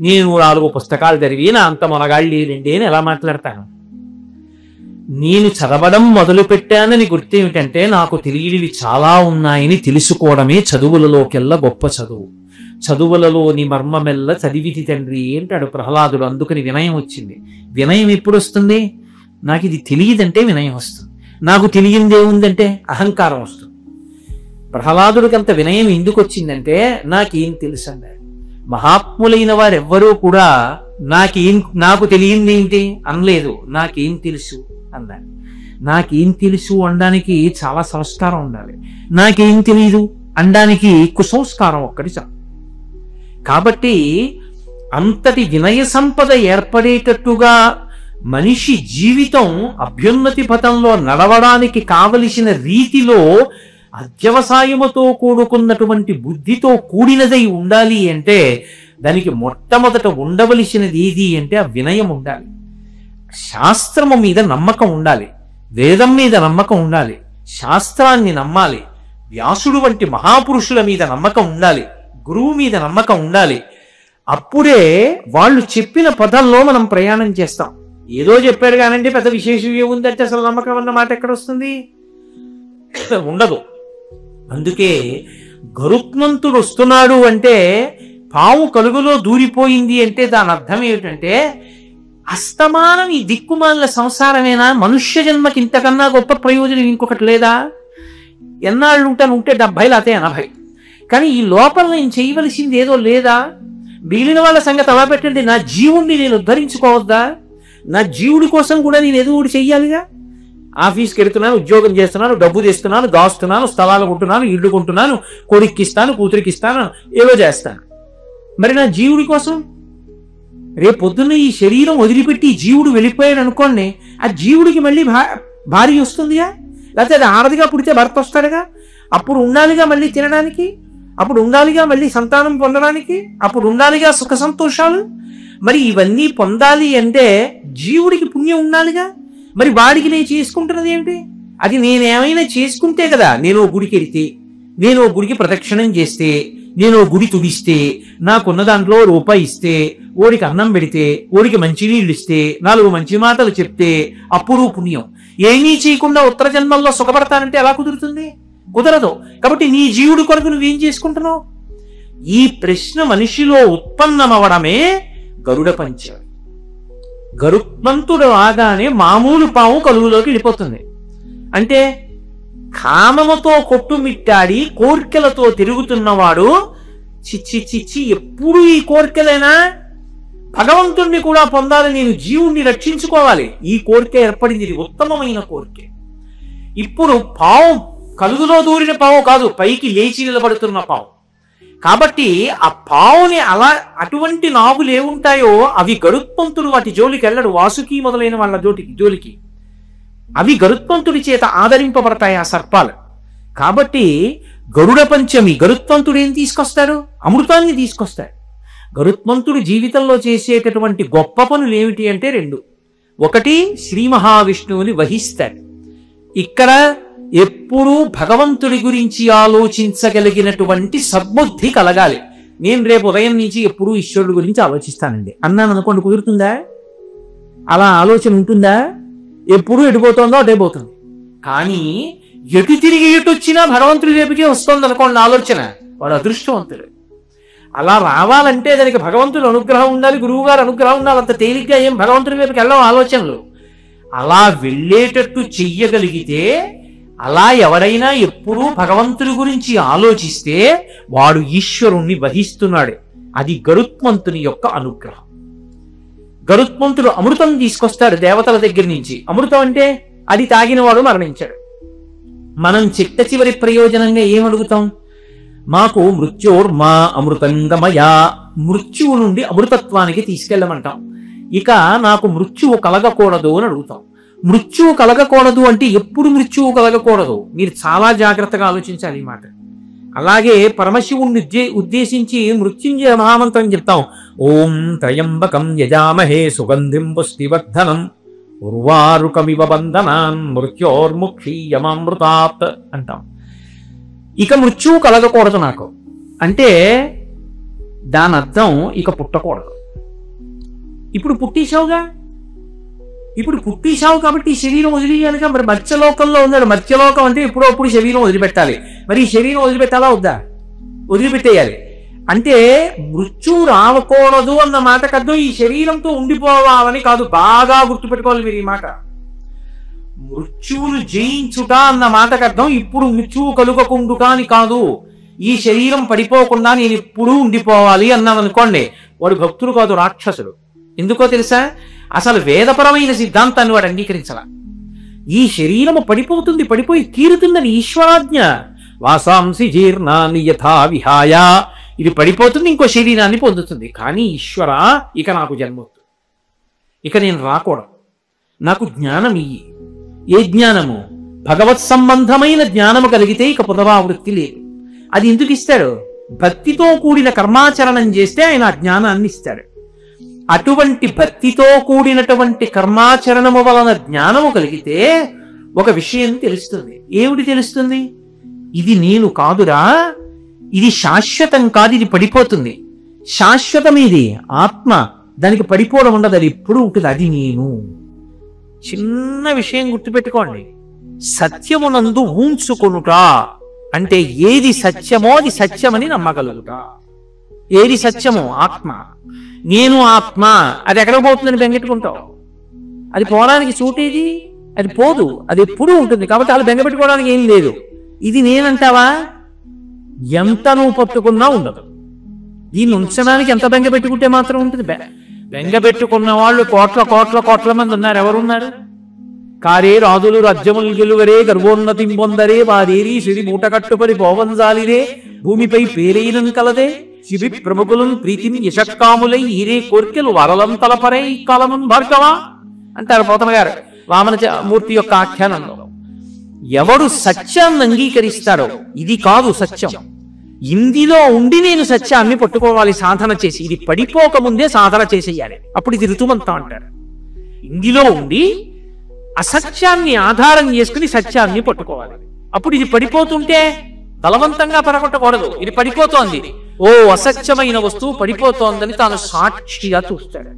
నేను 4 పుస్తకాలు చదివి నా అంత మొనగాళ్ళు లేదండి అని ఎలా మాట్లాడతాను? నేను చదవడం మొదలుపెట్టానని గుర్తేమిటంటే నాకు తెలియనివి చాలా ఉన్నాయని తెలుసుకోవడమే చదువులలోకెల్లా గొప్ప చదువు. చదువులలోని మర్మమెల్ల చదివితి తండ్రి అంటాడు ప్రహ్లాదుడు. అందుకని వినయం వచ్చింది. వినయం ఎప్పుడు వస్తుంది? నాకు ఇది తెలియదంటే వినయం వస్తుంది. నాకు తెలియందేముందంటే అహంకారం వస్తుంది. ప్రహ్లాదుడికి అంత వినయం ఎందుకు వచ్చిందంటే నాకేం తెలుసు అన్నాడు. మహాత్ములైన వారెవ్వరూ కూడా నాకు తెలియంది ఏంటి అనలేదు, నాకేం తెలుసు అన్నాడు. నాకేం తెలుసు అనడానికి చాలా సంస్కారం ఉండాలి. నాకేం తెలియదు అనడానికి కుసంస్కారం ఒక్కటి చాలు. కాబట్టి అంతటి వినయ సంపద ఏర్పడేటట్టుగా మనిషి జీవితం అభ్యున్నతి పథంలో నడవడానికి కావలసిన రీతిలో అత్యవసాయముతో కూడుకున్నటువంటి బుద్ధితో కూడినదై ఉండాలి అంటే దానికి మొట్టమొదట ఉండవలసినది ఏది అంటే ఆ వినయం ఉండాలి. శాస్త్రము మీద నమ్మకం ఉండాలి, వేదం మీద నమ్మకం ఉండాలి, శాస్త్రాన్ని నమ్మాలి, వ్యాసుడు వంటి మహాపురుషుల మీద నమ్మకం ఉండాలి, గురువు మీద నమ్మకం ఉండాలి. అప్పుడే వాళ్ళు చెప్పిన పదంలో మనం ప్రయాణం చేస్తాం. ఏదో చెప్పారు కానండి పెద్ద విశేషం ఏముందంటే అసలు నమ్మకం అన్న మాట ఎక్కడ వస్తుంది? ఉండదు. అందుకే గరుత్మంతుడు వస్తున్నాడు అంటే పాము కలుగులో దూరిపోయింది అంటే దాని అర్థం ఏమిటంటే అస్తమానం ఈ దిక్కుమాల సంసారమేనా? మనుష్య జన్మకి ఇంతకన్నా గొప్ప ప్రయోజనం ఇంకొకటి లేదా? ఎన్నాళ్ళు ఉంటాను? ఉంటే 70 లేకపోతే 80. కానీ ఈ లోపల నేను చేయవలసింది ఏదో లేదా? మిగిలిన వాళ్ళ సంగతి అలా పెట్టండి, నా జీవుణ్ణి నేను ఉద్ధరించుకోవద్దా? నా జీవుడి కోసం కూడా నేను ఏదో ఒకటి చెయ్యాలిగా. ఆఫీస్కి వెళ్తున్నాను, ఉద్యోగం చేస్తున్నాను, డబ్బు తెస్తున్నాను, దాస్తున్నాను, స్థలాలు కొంటున్నాను, ఇల్లు కొంటున్నాను, కొడుక్కి ఇస్తాను, కూతురికి ఇస్తాను, ఏదో చేస్తాను. మరి నా జీవుడి కోసం రేపు పొద్దున్న ఈ శరీరం వదిలిపెట్టి ఈ జీవుడు వెళ్ళిపోయాడు అనుకోండి, ఆ జీవుడికి మళ్ళీ భార్య వస్తుందిగా, లేకపోతే అది ఆడదిగా పుడితే భర్త వస్తాడుగా, అప్పుడు ఉండాలిగా మళ్ళీ తినడానికి, అప్పుడు ఉండాలిగా మళ్ళీ సంతానం పొందడానికి, అప్పుడు ఉండాలిగా సుఖ సంతోషాలు. మరి ఇవన్నీ పొందాలి అంటే జీవుడికి పుణ్యం ఉండాలిగా. మరి వాడికి నేను చేసుకుంటున్నది ఏమిటి? అది నేనేమైనా చేసుకుంటే కదా. నేను గుడికి వెళితే, నేను గుడికి ప్రదక్షిణం చేస్తే, నేను గుడి తుడిస్తే, నాకున్న దాంట్లో రూపాయి ఇస్తే, ఓడికి అన్నం పెడితే, ఓడికి మంచినీళ్ళు ఇస్తే, 4 మంచి మాటలు చెప్తే అప్పుడు పుణ్యం. ఏమీ చేయకుండా ఉత్తర జన్మల్లో సుఖపడతానంటే ఎలా కుదురుతుంది? కుదరదు. కాబట్టి నీ జీవుడి కొరకు నువ్వేం చేసుకుంటున్నావు? ఈ ప్రశ్న మనిషిలో ఉత్పన్నమవడమే గరుడ పంచమి. గరుత్మంతుడు రాగానే మామూలు పాము కలుగులోకి వెళ్ళిపోతుంది. అంటే కామముతో కొట్టుమిట్టాడి కోర్కెలతో తిరుగుతున్నవాడు చిచ్చి చిచ్చి ఎప్పుడు ఈ కోర్కెలైనా భగవంతుణ్ణి కూడా పొందాలి, నేను జీవుణ్ణి రక్షించుకోవాలి, ఈ కోరిక ఏర్పడింది. ఇది ఉత్తమమైన కోరిక. ఇప్పుడు పావు కలుగులో దూరిన పావు కాదు, పైకి లేచి నిలబడుతున్న పావు. కాబట్టి ఆ పావుని అలా అటువంటి నాగులు ఏముంటాయో అవి గరుత్మంతుడు వాటి జోలికి వెళ్ళడు. వాసుకి మొదలైన వాళ్ళ జోలికి అవి గరుత్మంతుడి చేత ఆదరింపబడతాయి ఆ సర్పాలు. కాబట్టి గరుడ పంచమి గరుత్మంతుడు ఏం తీసుకొస్తాడు? అమృతాన్ని తీసుకొస్తాడు. గరుత్మంతుడు జీవితంలో చేసేటటువంటి గొప్ప పనులు ఏమిటి అంటే 2. ఒకటి, శ్రీ మహావిష్ణువుని వహిస్తాడు. ఇక్కడ ఎప్పుడూ భగవంతుడి గురించి ఆలోచించగలిగినటువంటి సద్బుద్ధి కలగాలి. నేను రేపు ఉదయం నుంచి ఎప్పుడూ ఈశ్వరుడి గురించి ఆలోచిస్తానండి అన్నాను అనుకోండి, కుదురుతుందా? అలా ఆలోచన ఉంటుందా? ఎప్పుడు ఎడిపోతుందో అటే పోతుంది. కానీ ఎటు తిరిగి ఎటు వచ్చినా భగవంతుడి రేపుకే వస్తుంది అనుకోండి ఆలోచన, వాడు అదృష్టవంతుడు. అలా రావాలంటే దానికి భగవంతుడి అనుగ్రహం ఉండాలి, గురువు గారు అనుగ్రహం ఉండాలి. అంత తేలిగ్గా ఏం భగవంతుడి వైపుకి వెళ్ళవు ఆలోచనలు. అలా వెళ్ళేటట్టు చెయ్యగలిగితే, అలా ఎవడైనా ఎప్పుడూ భగవంతుడి గురించి ఆలోచిస్తే వాడు ఈశ్వరుణ్ణి వహిస్తున్నాడు. అది గరుత్మంతుని యొక్క అనుగ్రహం. గరుత్మంతుడు అమృతం తీసుకొస్తాడు దేవతల దగ్గర నుంచి. అమృతం అంటే అది తాగిన వాడు మరణించాడు. మనం చిట్ట చివరి ప్రయోజనంగా ఏమడుగుతాం? మాకు మృత్యోర్మా అమృతంగమయా, మృత్యువు నుండి అమృతత్వానికి తీసుకెళ్ళమంటాం. ఇక నాకు మృత్యువు కలగకూడదు అని అడుగుతాం. మృత్యువు కలగకూడదు అంటే ఎప్పుడు మృత్యువు కలగకూడదు? మీరు చాలా జాగ్రత్తగా ఆలోచించాలి ఈ మాట. అలాగే పరమశివుణ్ణి ఉద్దేశించి మృత్యుంజయ మహామంత్రం చెప్తాం. ఓం త్రయంబకం యజామహే సుగంధిం పుష్టివర్ధనం ఉర్వారుకమివ బంధనాన్ మృత్యోర్ముక్షీయమామృతాత్ అంటాం. ఇక మృత్యువు కలగకూడదు నాకు అంటే దాని అర్థం ఇక పుట్టకూడదు. ఇప్పుడు పుట్టేశావుగా, ఇప్పుడు పుట్టేశావు కాబట్టి ఈ శరీరం వదిలేయాలిగా. మరి మత్స్యలోకంలో ఉన్నాడు. మత్స్యలోకం అంటే ఎప్పుడప్పుడు శరీరం వదిలిపెట్టాలి. మరి ఈ శరీరం వదిలిపెట్టాలా వద్దా? వదిలిపెట్టేయాలి. అంటే మృత్యువు రావకూడదు అన్న మాటకు అర్థం ఈ శరీరంతో ఉండిపోవాలని కాదు. బాగా గుర్తుపెట్టుకోవాలి మీరు ఈ మాట. మృత్యువును జయించుట అన్న మాటకు అర్థం ఇప్పుడు మృత్యువు కలుగకుండుట అని కాదు. ఈ శరీరం పడిపోకుండా నేను ఎప్పుడూ ఉండిపోవాలి అన్నాను అనుకోండి, వాడు భక్తుడు కాదు, రాక్షసుడు. ఎందుకో తెలుసా? అసలు వేదపరమైన సిద్ధాంతాన్ని వాడు అంగీకరించాల. ఈ శరీరము పడిపోతుంది, పడిపోయి తీరుతుందని ఈశ్వరాజ్ఞ. వాసాంసి జీర్ణాన్ని యథా విహాయ. ఇది పడిపోతుంది, ఇంకో శరీరాన్ని పొందుతుంది. కానీ ఈశ్వర, ఇక నాకు జన్మొద్దు, ఇక నేను రాకూడదు, నాకు జ్ఞానం ఇయ్యి. ఏ జ్ఞానము? భగవత్ సంబంధమైన జ్ఞానము కలిగితే ఇక పునరావృత్తి లేదు. అది ఎందుకు ఇస్తాడు? భక్తితో కూడిన కర్మాచరణం చేస్తే ఆయన ఆ జ్ఞానాన్ని ఇస్తాడు. అటువంటి భక్తితో కూడినటువంటి కర్మాచరణము వలన జ్ఞానము కలిగితే ఒక విషయం తెలుస్తుంది. ఏమిటి తెలుస్తుంది? ఇది నేను కాదురా, ఇది శాశ్వతం కాదు, ఇది పడిపోతుంది. శాశ్వతం ఇది ఆత్మ, దానికి పడిపోవడం ఉండదు, అది ఎప్పుడు ఉంటుంది, అది నేను. చిన్న విషయం గుర్తుపెట్టుకోండి. సత్యమునందు ఊంచుకొనుట అంటే ఏది సత్యమో అది సత్యమని నమ్మగలుగుట. ఏది సత్యమో? ఆత్మ. నేను ఆత్మ, అది ఎక్కడ పోతుందని బెంగెట్టుకుంటావు? అది పోవడానికి చోటేది? అది పోదు, అది ఎప్పుడూ ఉంటుంది. కాబట్టి అలా బెంగపెట్టుకోవడానికి ఏం లేదు. ఇది నేనంటావా? ఎంత నువ్వు పట్టుకున్నా ఉండదు. దీన్ని ఉంచడానికి ఎంత బెంగ పెట్టుకుంటే మాత్రం ఉంటుంది? బెంగ పెట్టుకున్న వాళ్ళు కోట్ల కోట్ల కోట్ల మంది ఉన్నారు. ఎవరున్నారు? కారే రాజులు రాజ్యములు గెలువరే, గర్వోన్నతి పొందరే, వారేరి సిరి మూట కట్టుపరి పోవంజాలిరే, భూమిపై పేరైనం కలదే, శిబి ప్రముఖులను ప్రీతిని యశక్కాములై ఈరే కోర్కెలు వరలం తలపరే ఈ కాలమున్ భార్గవా అంటారు పోతన గారు వామన మూర్తి యొక్క ఆఖ్యానంలో. ఎవడు సత్యాన్ని అంగీకరిస్తాడో, ఇది కాదు సత్యం, ఇందులో ఉండి నేను సత్యాన్ని పట్టుకోవాలి సాధన చేసి, ఇది పడిపోకముందే సాధన చేసేయాలి, అప్పుడు ఇది ఋతుమంతా అంటారు. ఇందులో ఉండి అసత్యాన్ని ఆధారం చేసుకుని సత్యాన్ని పట్టుకోవాలి. అప్పుడు ఇది పడిపోతుంటే బలవంతంగా పడగొట్టకూడదు. ఇది పడిపోతోంది, ఓ అసత్యమైన వస్తువు పడిపోతోందని తాను సాక్షిగా చూస్తాడు.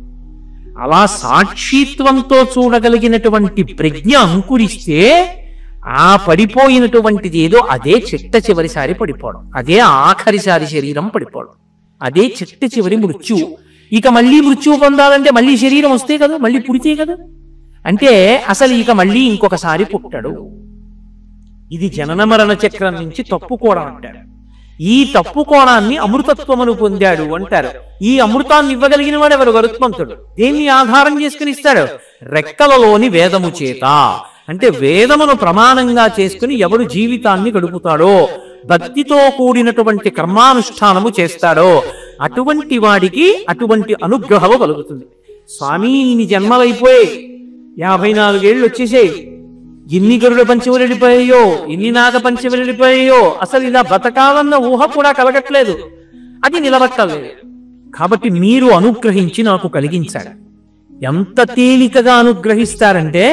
అలా సాక్షిత్వంతో చూడగలిగినటువంటి ప్రజ్ఞ అంకురిస్తే ఆ పడిపోయినటువంటిది ఏదో అదే చిట్ట చివరిసారి పడిపోవడం, అదే ఆఖరిసారి శరీరం పడిపోవడం, అదే చిట్ట చివరి మృత్యువు. ఇక మళ్ళీ మృత్యువు పొందాలంటే మళ్ళీ శరీరం వస్తే కదా, మళ్ళీ పుడితే కదా. అంటే అసలు ఇక మళ్ళీ ఇంకొకసారి పుట్టడు. ఇది జనన మరణ చక్రం నుంచి తప్పుకోవడం అంటారు. ఈ తప్పుకోవడాన్ని అమృతత్వమును పొందాడు అంటారు. ఈ అమృతాన్ని ఇవ్వగలిగిన వాడు ఎవరు? గరుత్మంతుడు. దేన్ని ఆధారం చేసుకుని ఇస్తాడు? రెక్కలలోని వేదము చేత. అంటే వేదమును ప్రమాణంగా చేసుకుని ఎవడు జీవితాన్ని గడుపుతాడో, భక్తితో కూడినటువంటి కర్మానుష్ఠానము చేస్తాడో అటువంటి వాడికి అటువంటి అనుగ్రహము కలుగుతుంది. స్వామి, ఇన్ని జన్మలైపోయి 54 ఏళ్ళు వచ్చేసాయి, ఎన్ని గరుడ పంచములు వెళ్ళిపోయాయో, ఎన్ని నాగ పంచములు వెళ్ళిపోయాయో, అసలు ఇలా బతకాలన్న ఊహ కూడా కలగట్లేదు, అది నిలబట్టలేదు. కాబట్టి మీరు అనుగ్రహించి నాకు కలిగించాడు. ఎంత తేలికగా అనుగ్రహిస్తారంటే,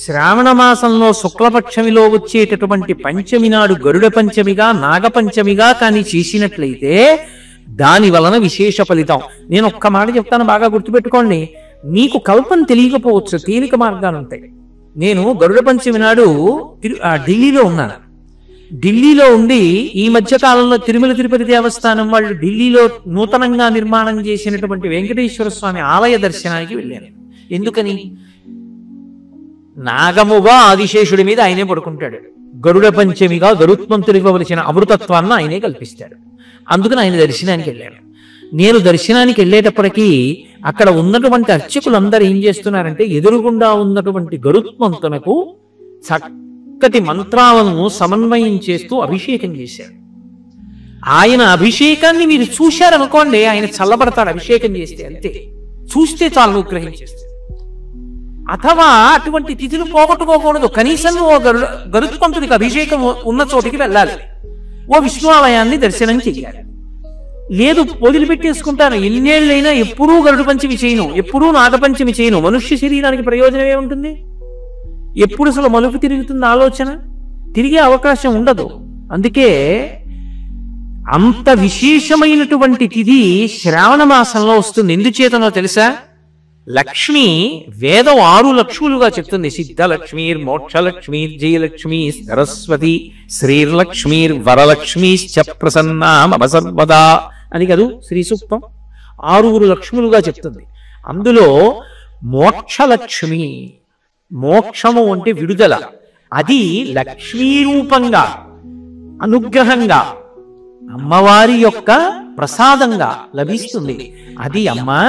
శ్రావణ మాసంలో శుక్లపక్షమిలో వచ్చేటటువంటి పంచమి నాడు గరుడ పంచమిగా నాగపంచమిగా కానీ చేసినట్లయితే దాని వలన విశేష ఫలితం. నేను ఒక్క మాట చెప్తాను, బాగా గుర్తుపెట్టుకోండి. నీకు కల్పన తెలియకపోవచ్చు, తేలిక మార్గాలు ఉంటాయి. నేను గరుడ పంచమి నాడు ఢిల్లీలో ఉన్నాను. ఢిల్లీలో ఉండి ఈ మధ్య కాలంలో తిరుమల తిరుపతి దేవస్థానం వాళ్ళు ఢిల్లీలో నూతనంగా నిర్మాణం చేసినటువంటి వెంకటేశ్వర స్వామి ఆలయ దర్శనానికి వెళ్ళాను. ఎందుకని? నాగముగా ఆదిశేషుడి మీద ఆయనే పడుకుంటాడు, గరుడ పంచమిగా గరుత్మంతుడు ఇవ్వవలసిన అమృతత్వాన్ని ఆయనే కల్పిస్తాడు. అందుకని ఆయన దర్శనానికి వెళ్ళాను. నేను దర్శనానికి వెళ్ళేటప్పటికీ అక్కడ ఉన్నటువంటి అర్చకులందరూ ఏం చేస్తున్నారంటే, ఎదురుగుండా ఉన్నటువంటి గరుత్మంతునకు చక్కటి మంత్రాలను సమన్వయం చేస్తూ అభిషేకం చేశారు. ఆయన అభిషేకాన్ని మీరు చూశారనుకోండి, ఆయన చల్లబడతాడు అభిషేకం చేస్తే, అంతే. చూస్తే చాలు అనుగ్రహించేస్తాడు. అథవా అటువంటి తిథులు పోగొట్టుకోకూడదు. కనీసం ఓ గరుత్మంతుడికి అభిషేకం ఉన్న చోటికి వెళ్ళాలి, ఓ విష్ణువాలయాన్ని దర్శనం చెయ్యాలి. లేదు వదిలిపెట్టేసుకుంటాను, ఎన్నేళ్ళైనా ఎప్పుడూ గరుడ పంచమి చేయను, ఎప్పుడూ నాగపంచమి చేయను, మనుష్య శరీరానికి ప్రయోజనం ఏముంటుంది? ఎప్పుడు అసలు మలుపు తిరుగుతుంది ఆలోచన? తిరిగే అవకాశం ఉండదు. అందుకే అంత విశేషమైనటువంటి తిథి శ్రావణ మాసంలో వస్తుంది. ఎందుచేతనో తెలుసా? లక్ష్మి వేదం 6 లక్ష్ములుగా చెప్తుంది. సిద్ధలక్ష్మీర్ మోక్షలక్ష్మీర్ జయలక్ష్మీ సరస్వతి శ్రీర్లక్ష్మీర్ వరలక్ష్మీశ్చ ప్రసన్నామసర్వదా అని కదూ శ్రీ సూక్తం. 6 లక్ష్ములుగా చెప్తుంది. అందులో మోక్షలక్ష్మి, మోక్షము అంటే విడుదల, అది లక్ష్మీ రూపంగా అనుగ్రహంగా అమ్మవారి యొక్క ప్రసాదంగా లభిస్తుంది. అది అమ్మా,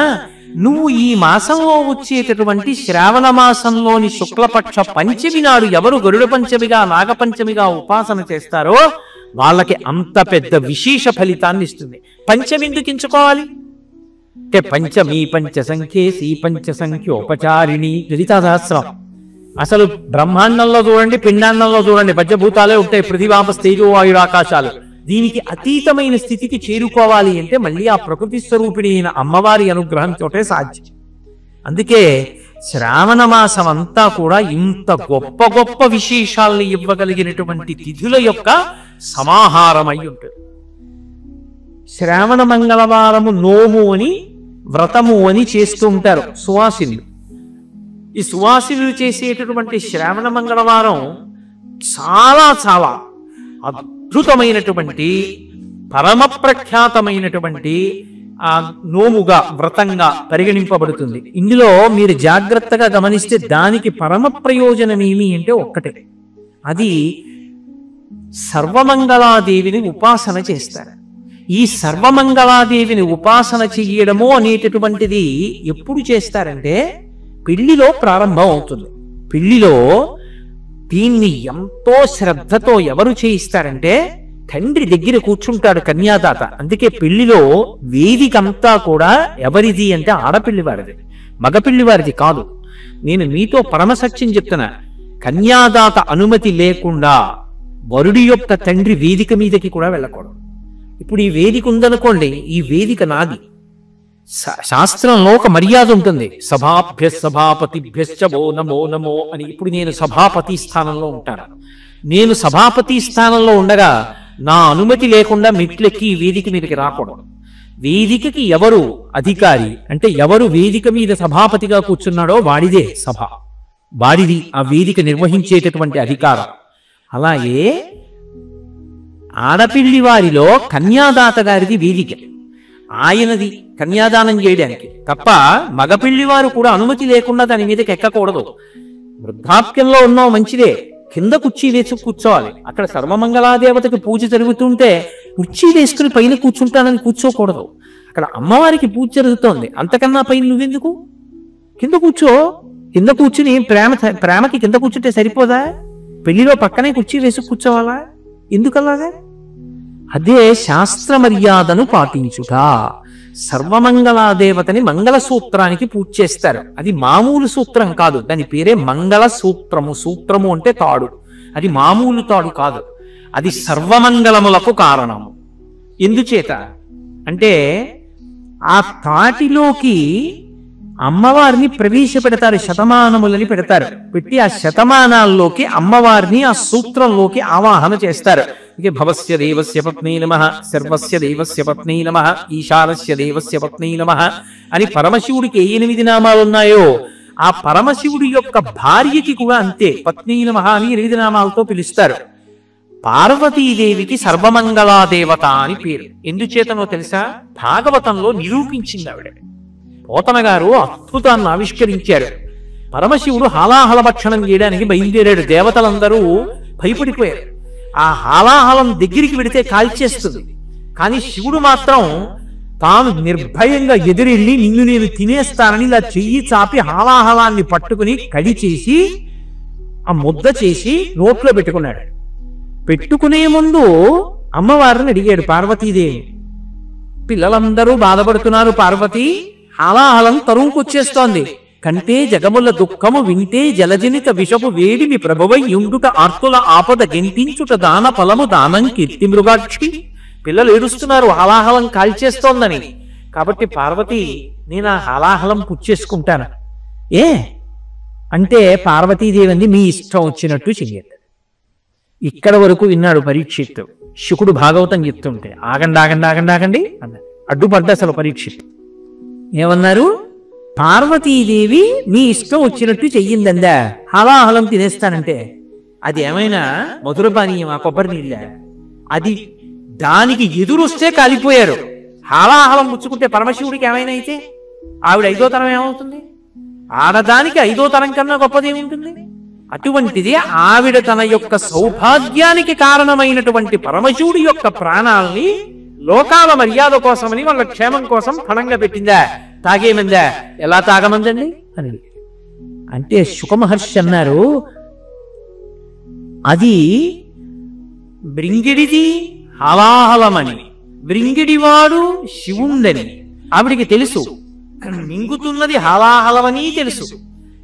నువ్వు ఈ మాసంలో వచ్చేటటువంటి శ్రావణ మాసంలోని శుక్లపక్ష పంచమి నాడు ఎవరు గరుడ పంచమిగా నాగపంచమిగా ఉపాసన చేస్తారో వాళ్ళకి అంత పెద్ద విశేష ఫలితాన్ని ఇస్తుంది. పంచమి ఎందుకు ఎంచుకోవాలి అంటే పంచమీ పంచ సంఖ్యేసి పంచ సంఖ్యోపచారిణి లలితా సహస్రం. అసలు బ్రహ్మాండంలో చూడండి, పిండాండంలో చూడండి, పంచభూతాలే ఉంటాయి, పృథివాప తేజో వాయుడు ఆకాశాలు. దీనికి అతీతమైన స్థితికి చేరుకోవాలి అంటే మళ్ళీ ఆ ప్రకృతి స్వరూపిణి అయిన అమ్మవారి అనుగ్రహంతోటే సాధ్యం. అందుకే శ్రావణ మాసం అంతా కూడా ఇంత గొప్ప గొప్ప విశేషాలను ఇవ్వగలిగినటువంటి తిథుల యొక్క సమాహారమై ఉంటుంది. శ్రావణ మంగళవారము నోము అని వ్రతము అని చేస్తూ ఉంటారు సువాసినులు. ఈ సువాసినులు చేసేటటువంటి శ్రావణ మంగళవారం చాలా చాలా అద్భుతమైనటువంటి పరమ ప్రఖ్యాతమైనటువంటి ఆ నోముగా వ్రతంగా పరిగణింపబడుతుంది. ఇందులో మీరు జాగ్రత్తగా గమనిస్తే దానికి పరమ ప్రయోజనం ఏమి అంటే ఒక్కటే, అది సర్వమంగళాదేవిని ఉపాసన చేస్తారు. ఈ సర్వమంగళాదేవిని ఉపాసన చెయ్యడము అనేటటువంటిది ఎప్పుడు చేస్తారంటే పెళ్లిలో ప్రారంభం అవుతుంది. పెళ్లిలో దీన్ని ఎంతో శ్రద్ధతో ఎవరు చేయిస్తారంటే తండ్రి దగ్గర కూర్చుంటాడు కన్యాదాత. అందుకే పెళ్లిలో వేదికంతా కూడా ఎవరిది అంటే ఆడపిల్లివారిది, మగపిల్లివారిది కాదు. నేను మీతో పరమసత్యం చెప్తున్నా, కన్యాదాత అనుమతి లేకుండా వరుడి యొక్క తండ్రి వేదిక మీదకి కూడా వెళ్ళకూడదు. ఇప్పుడు ఈ వేదిక ఉందనుకోండి, ఈ వేదిక నాది. శాస్త్రంలో ఒక మర్యాద ఉంటుంది, సభాభ్య సభాపతిభ్యశ్చ ఓ నమో నమో అని. ఇప్పుడు నేను సభాపతి స్థానంలో ఉంటాను. నేను సభాపతి స్థానంలో ఉండగా నా అనుమతి లేకుండా మెట్లెక్కి ఈ వేదిక మీదకి రాకూడదు. వేదికకి ఎవరు అధికారి అంటే ఎవరు వేదిక మీద సభాపతిగా కూర్చున్నాడో వాడిదే సభ, వాడిది ఆ వేదిక నిర్వహించేటటువంటి అధికారం. అలాగే ఆడపిల్లి వారిలో కన్యాదాత గారిది వేదిక, ఆయనది కన్యాదానం చేయడానికి తప్ప మగపిల్లి వారు కూడా అనుమతి లేకుండా దాని మీదకి ఎక్కకూడదు. వృద్ధాప్యంలో ఉన్నావు మంచిదే, కింద కుర్చీ వేసి కూర్చోవాలి. అక్కడ సర్వమంగళాదేవతకి పూజ జరుగుతుంటే కుర్చీ వేసుకుని పైన కూర్చుంటానని కూర్చోకూడదు. అక్కడ అమ్మవారికి పూజ జరుగుతోంది, అంతకన్నా పైన నువ్వెందుకు? కింద కూర్చో. కింద కూర్చుని ప్రేమకి కింద కూర్చుంటే సరిపోదా? పెళ్లిలో పక్కనే కుర్చీ వేసి కూర్చోవాలా? ఎందుకలాగా? అదే శాస్త్ర మర్యాదను పాటించుట. సర్వమంగళాదేవతని మంగళ సూత్రానికి పూజ చేస్తారు. అది మామూలు సూత్రం కాదు, దాని పేరే మంగళ సూత్రము. సూత్రము అంటే తాడు, అది మామూలు తాడు కాదు, అది సర్వమంగళములకు కారణము. ఎందుచేత అంటే ఆ తాటిలోకి అమ్మవారిని ప్రవేశపెడతారు, శతమానములని పెడతారు. పెట్టి ఆ శతమానాల్లోకి అమ్మవారిని ఆ సూత్రంలోకి ఆవాహన చేస్తారు. ఇక భవస్య దేవస్య పత్నీ నమః, సర్వస్య దేవస్య పత్నీ నమః, ఈశానస్య దేవస్య పత్నీ నమః అని పరమశివుడికి 8 నామాలు ఉన్నాయో ఆ పరమశివుడి యొక్క భార్యకి కూడా అంతే పత్నీ నమః అని 8 నామాలతో పిలుస్తారు. పార్వతీదేవికి సర్వమంగళాదేవత అని పేరు. ఎందుచేతనో తెలుసా? భాగవతంలో నిరూపించింది ఆవిడ. పోతన గారు అద్భుతాన్ని ఆవిష్కరించారు. పరమశివుడు హాలాహల భక్షణం చేయడానికి బయలుదేరాడు. దేవతలందరూ భయపడిపోయారు. ఆ హాలాహలం దగ్గరికి వెడితే కాల్చేస్తుంది. కానీ శివుడు మాత్రం తాను నిర్భయంగా ఎదురెళ్ళి నిన్ను నేను తినేస్తానని ఇలా చెయ్యి చాపి హాలాహలాన్ని పట్టుకుని కడి చేసి ఆ ముద్ద చేసి నోట్లో పెట్టుకున్నాడు. పెట్టుకునే ముందు అమ్మవారిని అడిగాడు పార్వతీదేవి. పిల్లలందరూ బాధపడుతున్నారు, పార్వతి హాలాహలం తరువుకొచ్చేస్తోంది. కంటే జగముల దుఃఖము వింటే జలజనిత విషపు వేడిమి ప్రభువై యుండుట ఆర్తుల ఆపద గెంటించుట దాన ఫలము దానం కీర్తి మృగాక్షి. పిల్లలు ఏడుస్తున్నారు హాలాహలం కాల్చేస్తోందని. కాబట్టి పార్వతి నేను ఆ హాలాహలం పుచ్చేసుకుంటాను. ఏ అంటే పార్వతీదేవిని మీ ఇష్టం వచ్చినట్టు చెయ్యండి. ఇక్కడ వరకు విన్నాడు పరీక్షిత్తు. శుకుడు భాగవతం చెప్తుంటే ఆగండి ఆగండి ఆగండి ఆగండి అన్నాడు. అడ్డుపడ్డ అసలు పరీక్షిత్తు. ఏమన్నారు? పార్వతీదేవి మీ ఇష్టం వచ్చినట్టు చెయ్యిందందా? హాలాహలం తినేస్తానంటే అది ఏమైనా మధురపానీయమా, కొబ్బరి నీళ్ళ? అది దానికి ఎదురొస్తే కాలిపోయారు. హాలాహలం పుచ్చుకుంటే పరమశివుడికి ఏమైనా అయితే ఆవిడ 5వ తరం ఏమవుతుంది? ఆడదానికి 5వ తరం కన్నా గొప్పది ఏముంటుంది? అటువంటిది ఆవిడ తన యొక్క సౌభాగ్యానికి కారణమైనటువంటి పరమశివుడి యొక్క ప్రాణాలని లోకాల మర్యాద కోసమని వాళ్ళ క్షేమం కోసం పణంగా పెట్టిందా? తాగేమందా? ఎలా తాగమందండి అని అంటే శుకమహర్షి అన్నారు, అది బ్రింగిడిది హలాహలమని, బ్రింగిడివాడు శివుందని ఆవిడికి తెలుసు. మింగుతున్నది హలాహలమని తెలుసు.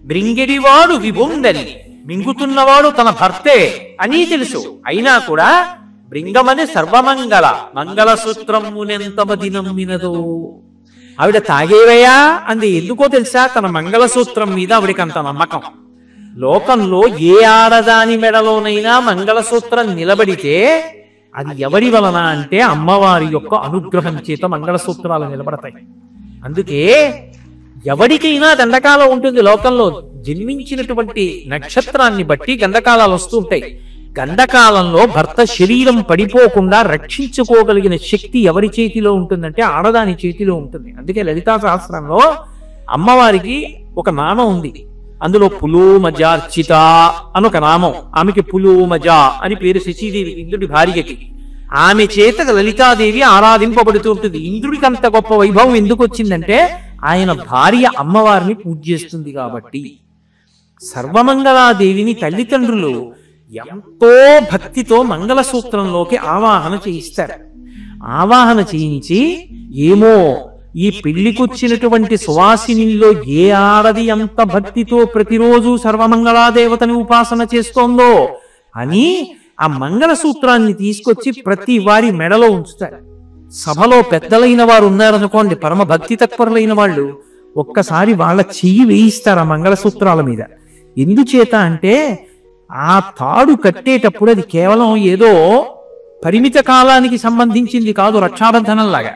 బ్రింగిడివాడు విభుందని, మింగుతున్నవాడు తన భర్తే అని తెలుసు. అయినా కూడా బృంగమని సర్వమంగళ మంగళసూత్రమునెంతమది నమ్మినదో. ఆవిడ తాగేవయా అంది. ఎందుకో తెలుసా? తన మంగళసూత్రం మీద ఆవిడికి అంత నమ్మకం. లోకంలో ఏ ఆడదాని మెడలోనైనా మంగళసూత్రం నిలబడితే అది ఎవరి వలన అంటే అమ్మవారి యొక్క అనుగ్రహం చేత మంగళసూత్రాలు నిలబడతాయి. అందుకే ఎవరికైనా గండకాలం ఉంటుంది. లోకంలో జన్మించినటువంటి నక్షత్రాన్ని బట్టి గండకాలాలు వస్తూ ఉంటాయి. గండకాలంలో భర్త శరీరం పడిపోకుండా రక్షించుకోగలిగిన శక్తి ఎవరి చేతిలో ఉంటుందంటే ఆడదాని చేతిలో ఉంటుంది. అందుకే లలితా సహస్రంలో అమ్మవారికి ఒక నామం ఉంది. అందులో పులోమజార్చిత అని ఒక నామం. ఆమెకి పులోమజ అని పేరు. శచీదేవి ఇంద్రుడి భార్యకి. ఆమె చేత లలితాదేవి ఆరాధింపబడుతూ ఉంటుంది. ఇంద్రుడికి అంత గొప్ప వైభవం ఎందుకు వచ్చిందంటే ఆయన భార్య అమ్మవారిని పూజ చేస్తుంది కాబట్టి. సర్వమంగళాదేవిని తల్లిదండ్రులు ఎంతో భక్తితో మంగళసూత్రంలోకి ఆవాహన చేయిస్తారు. ఆవాహన చేయించి ఏమో ఈ పెళ్లికొచ్చినటువంటి సువాసినిల్లో ఏ ఆడది ఎంత భక్తితో ప్రతిరోజు సర్వమంగళాదేవతని ఉపాసన చేస్తోందో అని ఆ మంగళసూత్రాన్ని తీసుకొచ్చి ప్రతి వారి మెడలో ఉంచుతారు. సభలో పెద్దలైన వారు ఉన్నారనుకోండి, పరమ భక్తి తత్పరులైన వాళ్ళు, ఒక్కసారి వాళ్ళ చెయ్యి వేయిస్తారు ఆ మంగళసూత్రాల మీద. ఎందుచేత అంటే ఆ తాడు కట్టేటప్పుడు అది కేవలం ఏదో పరిమిత కాలానికి సంబంధించింది కాదు, రక్షాబంధనంలాగా.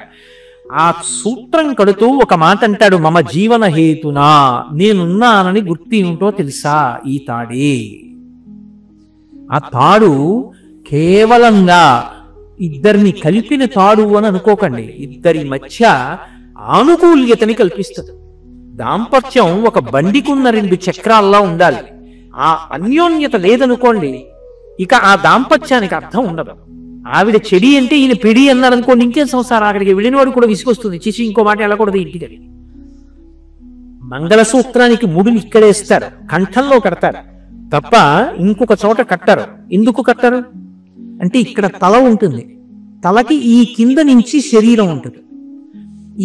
ఆ సూత్రం కడుతూ ఒక మాట అంటాడు, మమ జీవన హేతునా, నేనున్నానని గుర్తి ఉంటో తెలుసా ఈ తాడే. ఆ తాడు కేవలంగా ఇద్దరిని కలిపిన తాడు అని అనుకోకండి. ఇద్దరి మధ్య ఆనుకూల్యతని కల్పిస్తుంది. దాంపత్యం ఒక బండికున్న రెండు చక్రాల్లో ఉండాలి. ఆ అన్యోన్యత లేదనుకోండి, ఇక ఆ దాంపత్యానికి అర్థం ఉండదు. ఆవిడ చెడి అంటే ఈయన పెడి అన్నారు అనుకోండి, ఇంకేం సంసారం. అక్కడికి వెళ్ళినవాడు కూడా విసుకొస్తుంది. చేసి ఇంకో మాట వెళ్ళకూడదు ఇంటికి. మంగళసూత్రానికి ముడిని ఇక్కడేస్తారు, కంఠంలో కడతారు తప్ప ఇంకొక చోట కట్టారు. ఎందుకు కట్టారు అంటే ఇక్కడ తల ఉంటుంది, తలకి ఈ కింద నుంచి శరీరం ఉంటుంది.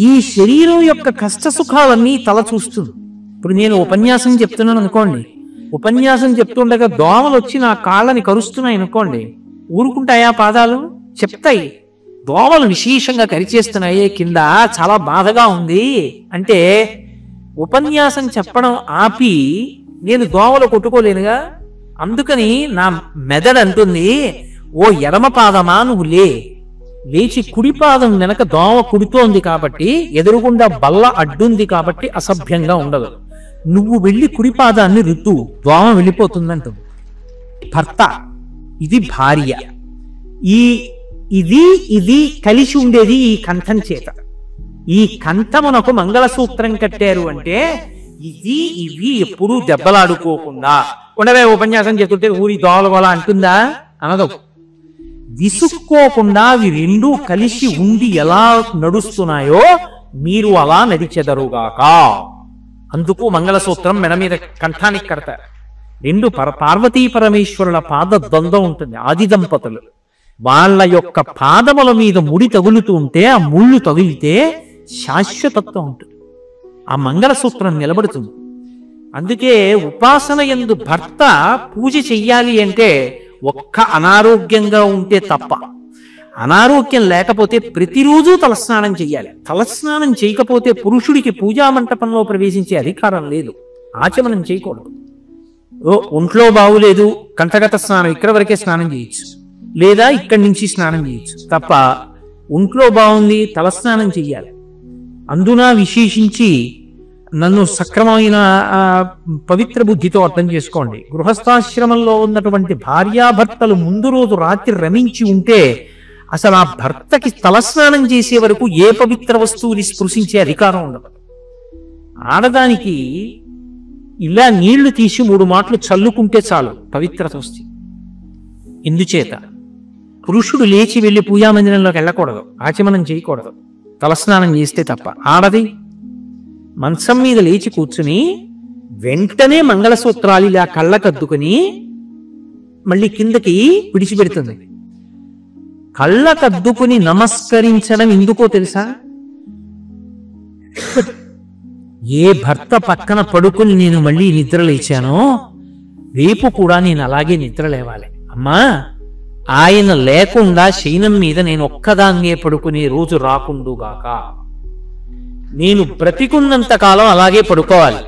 ఈ శరీరం యొక్క కష్ట సుఖాలన్నీ తల చూస్తుంది. ఇప్పుడు నేను ఉపన్యాసం చెప్తున్నాను అనుకోండి, ఉపన్యాసం చెప్తుండగా దోమలు వచ్చి నా కాళ్ళని కరుస్తున్నాయి అనుకోండి, ఊరుకుంటాయా? పాదాలు చెప్తాయి. దోమలు విశేషంగా కరిచేస్తున్నాయి కింద, చాలా బాధగా ఉంది అంటే ఉపన్యాసం చెప్పడం ఆపి నేను దోమలు కొట్టుకోలేనుగా. అందుకని నా మెదడు అంటుంది, ఓ ఎడమ పాదమా నువ్వు లేచి కుడి పాదం వెనక దోమ కుడుతోంది కాబట్టి, ఎదురుగుండా బల్ల అడ్డుంది కాబట్టి అసభ్యంగా ఉండదు. నువ్వు వెళ్ళి కుడి పాదాన్ని రుద్దు, దోమ వెళ్ళిపోతుందంటుంది. భర్త, ఇది భార్య. ఇది కలిసి ఉండేది ఈ కంఠం చేత. ఈ కంఠమునకు మంగళసూత్రం కట్టారు అంటే ఇవి ఎప్పుడూ దెబ్బలాడుకోకుండా ఉండవే. ఉపన్యాసం చేస్తుంటే ఊరి దోమల అంటుందా? అనదు. విసుక్కోకుండా అవి రెండూ కలిసి ఉండి ఎలా నడుస్తున్నాయో మీరు అలా నడిచెదరుగాక. అందుకు మంగళసూత్రం మెడ మీద కంఠానికి కడతారు. రెండు పార్వతీ పరమేశ్వరుల పాద ద్వంద్వం ఉంటుంది. ఆది దంపతులు వాళ్ళ యొక్క పాదముల మీద ముడి తగులుతూ ఉంటే ఆ ముళ్ళు తగిలితే శాశ్వతత్వం ఉంటుంది. ఆ మంగళసూత్రం నిలబడుతుంది. అందుకే ఉపాసన యందు భర్త పూజ చెయ్యాలి అంటే ఒక్క అనారోగ్యంగా ఉంటే తప్ప, అనారోగ్యం లేకపోతే ప్రతిరోజు తలస్నానం చెయ్యాలి. తలస్నానం చేయకపోతే పురుషుడికి పూజా మంటపంలో ప్రవేశించే అధికారం లేదు, ఆచమనం చేయకూడదు. ఒంట్లో బాగులేదు, కంఠగత స్నానం ఇక్కడ వరకే స్నానం చేయొచ్చు, లేదా ఇక్కడి నుంచి స్నానం చేయొచ్చు తప్ప ఒంట్లో బాగుంది తలస్నానం చెయ్యాలి. అందున విశేషించి నన్ను సక్రమమైన పవిత్ర బుద్ధితో అర్థం చేసుకోండి. గృహస్థాశ్రమంలో ఉన్నటువంటి భార్యాభర్తలు ముందు రోజు రాత్రి రమించి ఉంటే అసలు ఆ భర్తకి తలస్నానం చేసే వరకు ఏ పవిత్ర వస్తువుని స్పృశించే అధికారం ఉండదు. ఆడదానికి ఇలా నీళ్లు తీసి 3 మాటలు చల్లుకుంటే చాలు, పవిత్రత వస్తుంది. ఎందుచేత పురుషుడు లేచి వెళ్ళి పూజామందిరంలోకి వెళ్ళకూడదు, ఆచమనం చేయకూడదు, తలస్నానం చేస్తే తప్ప. ఆడది మంచం మీద లేచి కూర్చుని వెంటనే మంగళసూత్రాలు ఇలా కళ్ళకద్దుకుని మళ్ళీ కిందకి విడిచిపెడుతుంది. కళ్ళకద్దుకుని నమస్కరించడం ఎందుకో తెలుసా? ఏ భర్త పక్కన పడుకుని నేను మళ్ళీ నిద్ర లేచానో రేపు కూడా నేను అలాగే నిద్ర లేవాలి. అమ్మా, ఆయన లేకుండా శయనం మీద నేను ఒక్కదాన్నే పడుకునే రోజు రాకుండుగాక. నేను బ్రతికున్నంత కాలం అలాగే పడుకోవాలి.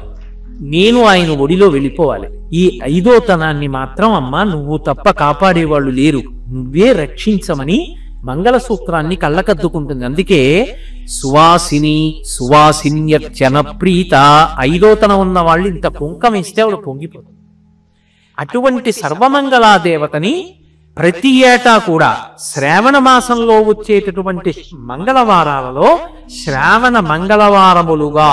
నేను ఆయన ఒడిలో వెళ్ళిపోవాలి. ఈ 5వ తనాన్ని మాత్రం అమ్మా నువ్వు తప్ప కాపాడేవాళ్ళు లేరు, నువ్వే రక్షించమని మంగళసూత్రాన్ని కళ్ళకద్దుకుంటుంది. అందుకే సువాసిని సువాసిన్యర్చన ప్రీత 5వ తనం ఉన్న వాళ్ళు ఇంత కుంకం ఇస్తే ఆవిడ పొంగిపోతుంది. అటువంటి సర్వమంగళా దేవతని ప్రతి ఏటా కూడా శ్రావణ మాసంలో వచ్చేటటువంటి మంగళవారాలలో శ్రావణ మంగళవారములుగా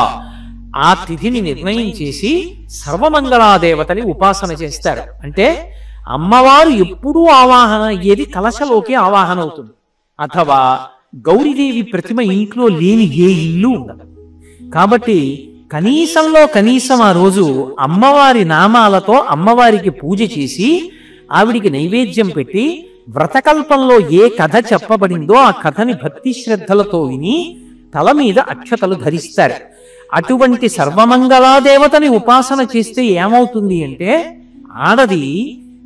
ఆ తిథిని నిర్ణయం చేసి సర్వమంగళాదేవతని ఉపాసన చేస్తారు. అంటే అమ్మవారు ఎప్పుడూ ఆవాహన అయ్యేది కలశలోకి ఆవాహన అవుతుంది. అథవా గౌరీదేవి ప్రతిమ ఇంట్లో లేని ఏ ఇల్లు ఉండదు. కాబట్టి కనీసంలో కనీసం ఆ రోజు అమ్మవారి నామాలతో అమ్మవారికి పూజ చేసి ఆవిడికి నైవేద్యం పెట్టి వ్రతకల్పంలో ఏ కథ చెప్పబడిందో ఆ కథని భక్తి శ్రద్ధలతో విని తల మీద అక్షతలు ధరిస్తారు. అటువంటి సర్వమంగళాదేవతని ఉపాసన చేస్తే ఏమవుతుంది అంటే ఆడది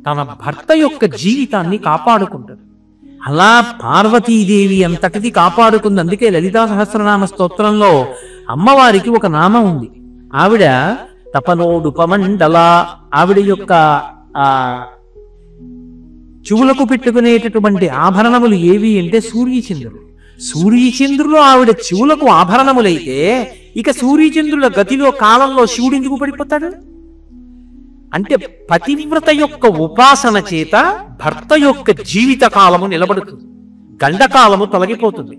తన భర్త యొక్క జీవితాన్ని కాపాడుకుంటుంది. అలా పార్వతీదేవి అంతటిది కాపాడుకుంది. అందుకే లలితా సహస్రనామ స్తోత్రంలో అమ్మవారికి ఒక నామం ఉంది. ఆవిడ తపనోడుపమండల. ఆవిడ యొక్క చెవులకు పెట్టుకునేటటువంటి ఆభరణములు ఏవి అంటే సూర్యచంద్రులు. సూర్యచంద్రులు ఆవిడ చెవులకు ఆభరణములైతే ఇక సూర్యచంద్రుల గతిలో కాలంలో శివుడు ఎందుకు పడిపోతాడు? అంటే పతివ్రత యొక్క ఉపాసన చేత భర్త యొక్క జీవిత కాలము నిలబడుతుంది, గండకాలము తొలగిపోతుంది.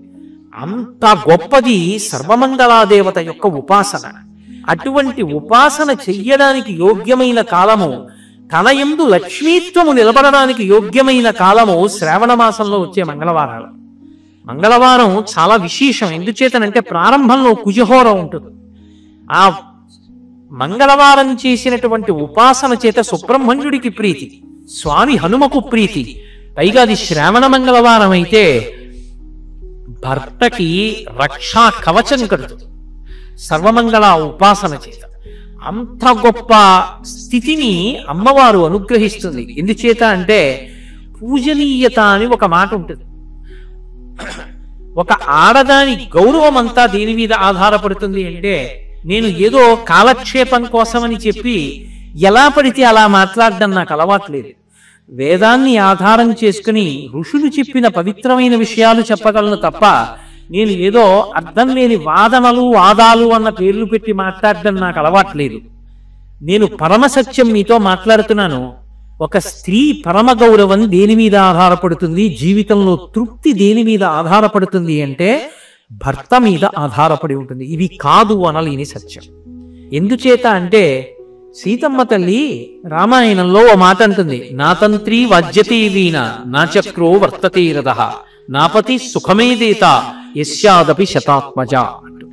అంత గొప్పది సర్వమంగళాదేవత యొక్క ఉపాసన. అటువంటి ఉపాసన చెయ్యడానికి యోగ్యమైన కాలము, తన యందు లక్ష్మీత్వము నిలబడడానికి యోగ్యమైన కాలము శ్రావణ మాసంలో వచ్చే మంగళవారాలు. మంగళవారం చాలా విశేషం. ఎందుచేతనంటే ప్రారంభంలో కుజహోరం ఉంటుంది. ఆ మంగళవారం చేసినటువంటి ఉపాసన చేత సుబ్రహ్మణ్యుడికి ప్రీతి, స్వామి హనుమకు ప్రీతి. పైగా అది శ్రావణ మంగళవారం అయితే భర్తకి రక్షా కవచం కడుతుంది సర్వమంగళ ఉపాసన చేత. అంత గొప్ప స్థితిని అమ్మవారు అనుగ్రహిస్తుంది. ఎందుచేత అంటే పూజనీయత అని ఒక మాట ఉంటుంది. ఒక ఆడదాని గౌరవం అంతా దేని మీద ఆధారపడుతుంది అంటే, నేను ఏదో కాలక్షేపం కోసమని చెప్పి ఎలా పడితే అలా మాట్లాడడం నాకు అలవాట్లేదు. వేదాన్ని ఆధారం చేసుకుని ఋషులు చెప్పిన పవిత్రమైన విషయాలు చెప్పగలను తప్ప నేను ఏదో అర్థం లేని వాదనలు వాదాలు అన్న పేర్లు పెట్టి మాట్లాడడం నాకు అలవాట్లేదు. నేను పరమసత్యం మీతో మాట్లాడుతున్నాను. ఒక స్త్రీ పరమ గౌరవం దేని మీద ఆధారపడుతుంది, జీవితంలో తృప్తి దేని మీద ఆధారపడుతుంది అంటే భర్త మీద ఆధారపడి ఉంటుంది. ఇవి కాదు అనలేని సత్యం. ఎందుచేత అంటే సీతమ్మ తల్లి రామాయణంలో ఓ మాట అంటుంది, నా తంత్రి వాజ్యతే వీణ నా చక్రో వర్తతే రథః నాపతి సుఖమేదేత యస్యాదపి శతాత్మజ అంటూ.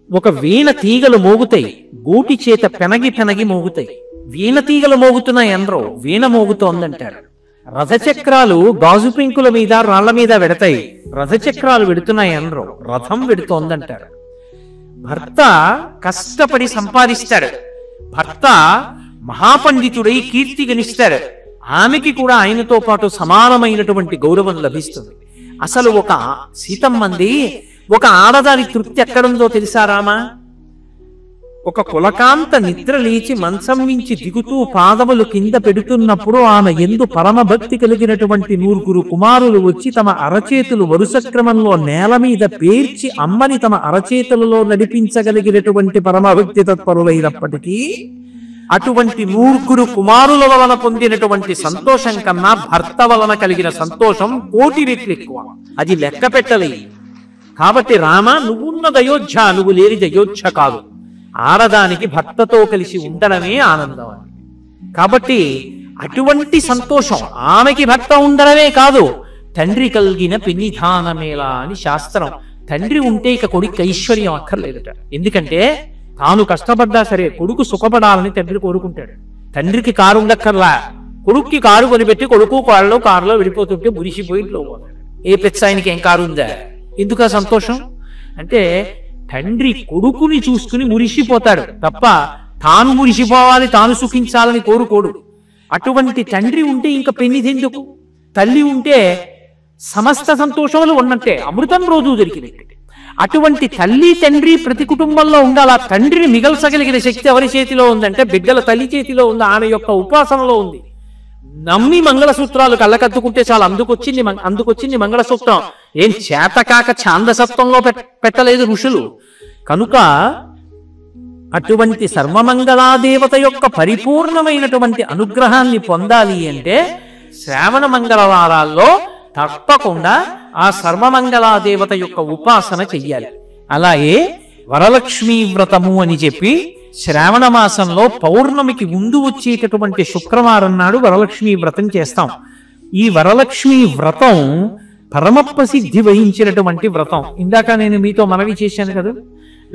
ఒక వీణ తీగలు మోగుతాయి, గూటి చేత పెనగి పెనగి మోగుతాయి. వీణ తీగలు మోగుతున్నాయి అందరూ, వీణ మోగుతోందంటారు. రథచక్రాలు గాజు పెంకుల మీద రాళ్ల మీద వెడతాయి, రథచక్రాలు వెడుతున్నాయి అందరూ, రథం వెడుతోందంటారు. భర్త కష్టపడి సంపాదిస్తాడు, భర్త మహాపండితుడై కీర్తి గణిస్తాడు, ఆమెకి కూడా ఆయనతో పాటు సమానమైనటువంటి గౌరవం లభిస్తుంది. అసలు ఒక సీతమ్మంది ఒక ఆడదాని తృప్తి ఎక్కడుందో తెలుసా రామా? ఒక కులకాంత నిద్ర లేచి మంచం నుంచి దిగుతూ పాదములు కింద పెడుతున్నప్పుడు ఆమె యందు పరమభక్తి కలిగినటువంటి 9 కుమారులు వచ్చి తమ అరచేతులు వరుస క్రమంలో నేల మీద పేర్చి అమ్మని తమ అరచేతులలో నడిపించగలిగినటువంటి పరమభక్తి తత్పరులైనప్పటికీ అటువంటి 9 కుమారుల వలన పొందినటువంటి సంతోషం కన్నా భర్త వలన కలిగిన సంతోషం 1,000,000 రెట్లు ఎక్కువ. అది లెక్క పెట్టలేదు. కాబట్టి రామ, నువ్వున్నది అయోధ్య, నువ్వు లేని అయోధ్య కాదు. ఆడదానికి భర్తతో కలిసి ఉండడమే ఆనందం. కాబట్టి అటువంటి సంతోషం ఆమెకి భర్త ఉండడమే కాదు, తండ్రి కలిగిన పిన్నిధానమేలా అని శాస్త్రం. తండ్రి ఉంటే ఇక కొడుకు ఐశ్వర్యం అక్కర్లేదట. ఎందుకంటే తాను కష్టపడ్డా సరే కొడుకు సుఖపడాలని తండ్రి కోరుకుంటాడు. తండ్రికి కారు ఉండక్కర్లా, కొడుక్కి కారు కొనిపెట్టి కొడుకు కారులో విడిపోతుంటే మురిసిపోయి ఏ పెచ్చ ఆయనకి ఏం కారు ఉందా? ఎందుకు ఆ సంతోషం అంటే తండ్రి కొడుకుని చూసుకుని మురిసిపోతాడు తప్ప తాను మురిసిపోవాలి, తాను సుఖించాలని కోరుకోడు. అటువంటి తండ్రి ఉంటే ఇంకా పెన్నిదెందుకు? తల్లి ఉంటే సమస్త సంతోషములు ఉన్నట్టే, అమృతం రోజు దొరికినట్టే. అటువంటి తల్లి తండ్రి ప్రతి కుటుంబంలో ఉండాలి. ఆ తండ్రిని మిగల్చగలిగిన శక్తి ఎవరి చేతిలో ఉందంటే బిడ్డల తల్లి చేతిలో ఉంది, ఆమె యొక్క ఉపాసనలో ఉంది. నమ్మి మంగళసూత్రాలు కళ్ళకద్దుకుంటే చాలా అందుకొచ్చింది మంగళసూత్రం. ఏం చేతకాక ఛాందసత్వంలో పెట్టలేదు ఋషులు. కనుక అటువంటి సర్వమంగళాదేవత యొక్క పరిపూర్ణమైనటువంటి అనుగ్రహాన్ని పొందాలి అంటే శ్రావణ మంగళవారాల్లో తప్పకుండా ఆ సర్వమంగళాదేవత యొక్క ఉపాసన చెయ్యాలి. అలాగే వరలక్ష్మీ వ్రతము అని చెప్పి శ్రావణ మాసంలో పౌర్ణమికి ముందు వచ్చేటటువంటి శుక్రవారం నాడు వరలక్ష్మీ వ్రతం చేస్తాం. ఈ వరలక్ష్మీ వ్రతం పరమ ప్రసిద్ధి వహించినటువంటి వ్రతం. ఇందాక నేను మీతో మనవి చేశాను కదా,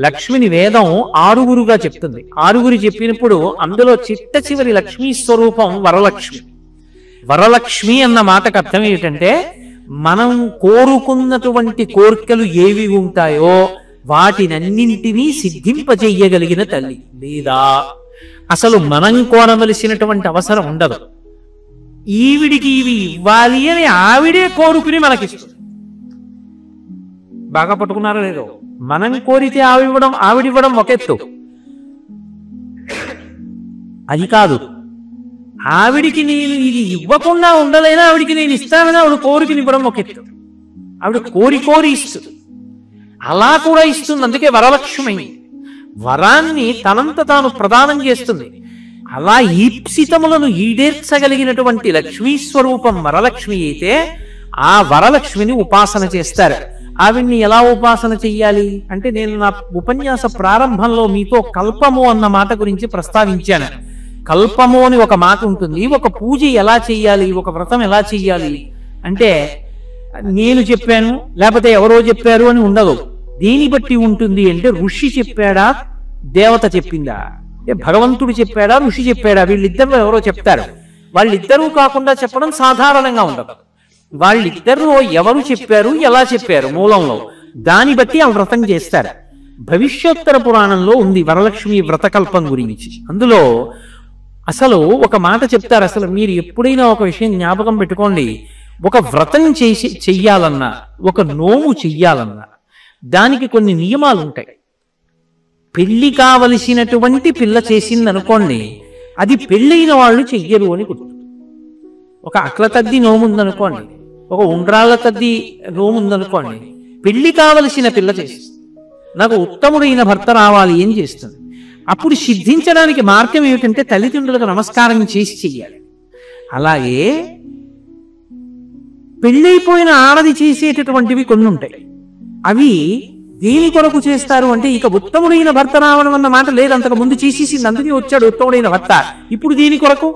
లక్ష్మిని వేదం 6గురుగా చెప్తుంది. 6గురు చెప్పినప్పుడు అందులో చిట్ట చివరి లక్ష్మీ స్వరూపం వరలక్ష్మి. వరలక్ష్మి అన్న మాటకు అర్థం ఏమిటంటే మనం కోరుకున్నటువంటి కోరికలు ఏవి ఉంటాయో వాటినన్నింటినీ సిద్ధింపజెయ్యగలిగిన తల్లి. లేదా అసలు మనం కోరవలసినటువంటి అవసరం ఉండదు. ఈవిడికి ఇవి ఇవ్వాలి అని ఆవిడే కోరుకుని మనకిస్తుంది. బాగా పట్టుకున్నారో లేదో? మనం కోరితే ఆవిడివ్వడం ఒక ఎత్తు, అది కాదు. ఆవిడికి నేను ఇది ఇవ్వకుండా ఉండలేనా, ఆవిడికి నేను ఇస్తానని ఆవిడ కోరికని ఇవ్వడం ఒక ఎత్తు. ఆవిడ కోరి ఇస్తుంది, అలా కూడా ఇస్తుంది. అందుకే వరలక్ష్మి వరాన్ని తనంత తాను ప్రదానం చేస్తుంది. అలా ఈప్సితములను ఈడేర్చగలిగినటువంటి లక్ష్మీ స్వరూపం వరలక్ష్మి అయితే ఆ వరలక్ష్మిని ఉపాసన చేస్తారు. ఆవిడ్ని ఎలా ఉపాసన చెయ్యాలి అంటే నేను నా ఉపన్యాస ప్రారంభంలో మీతో కల్పము అన్న మాట గురించి ప్రస్తావించాను. కల్పము అని ఒక మాట ఉంటుంది. ఒక పూజ ఎలా చెయ్యాలి, ఒక వ్రతం ఎలా చెయ్యాలి అంటే నేను చెప్పాను లేకపోతే ఎవరో చెప్పారు అని ఉండదు. దీని బట్టి ఉంటుంది అంటే ఋషి చెప్పాడా, దేవత చెప్పిందా, భగవంతుడు చెప్పాడా, ఋషి చెప్పాడా, వీళ్ళిద్దరు ఎవరో చెప్తారు. వాళ్ళిద్దరూ కాకుండా చెప్పడం సాధారణంగా ఉండదు. వాళ్ళిద్దరూ ఎవరు చెప్పారు, ఎలా చెప్పారు మూలంలో, దాన్ని బట్టి ఆ వ్రతం చేస్తారు. భవిష్యోత్తర పురాణంలో ఉంది వరలక్ష్మి వ్రతకల్పం గురించి. అందులో అసలు ఒక మాట చెప్తారు. అసలు మీరు ఎప్పుడైనా ఒక విషయం జ్ఞాపకం పెట్టుకోండి, ఒక వ్రతం చెయ్యాలన్నా, ఒక నోము చెయ్యాలన్నా దానికి కొన్ని నియమాలు ఉంటాయి. పెళ్లి కావలసినటువంటి పిల్ల చేసింది అనుకోండి, అది పెళ్ళైన వాళ్ళు చెయ్యరు అని గుర్తు. ఒక అట్ల తద్ది నోముందనుకోండి, ఒక ఉండ్రాళ్ళ తద్ది నోముందనుకోండి, పెళ్లి కావలసిన పిల్ల చేస్తుంది. నాకు ఉత్తముడైన భర్త రావాలి ఏం చేస్తుంది. అప్పుడు సిద్ధించడానికి మార్గం ఏమిటంటే తల్లిదండ్రులకు నమస్కారం చేసి చెయ్యాలి. అలాగే పెళ్ళైపోయిన ఆడది చేసేటటువంటివి కొన్ని ఉంటాయి. అవి దేని కొరకు చేస్తారు అంటే ఇక ఉత్తముడైన భర్త రావడం అన్న మాట లేదు, అంతకు ముందు చేసేసింది, అందుకే వచ్చాడు ఉత్తముడైన భర్త. ఇప్పుడు దీని కొరకు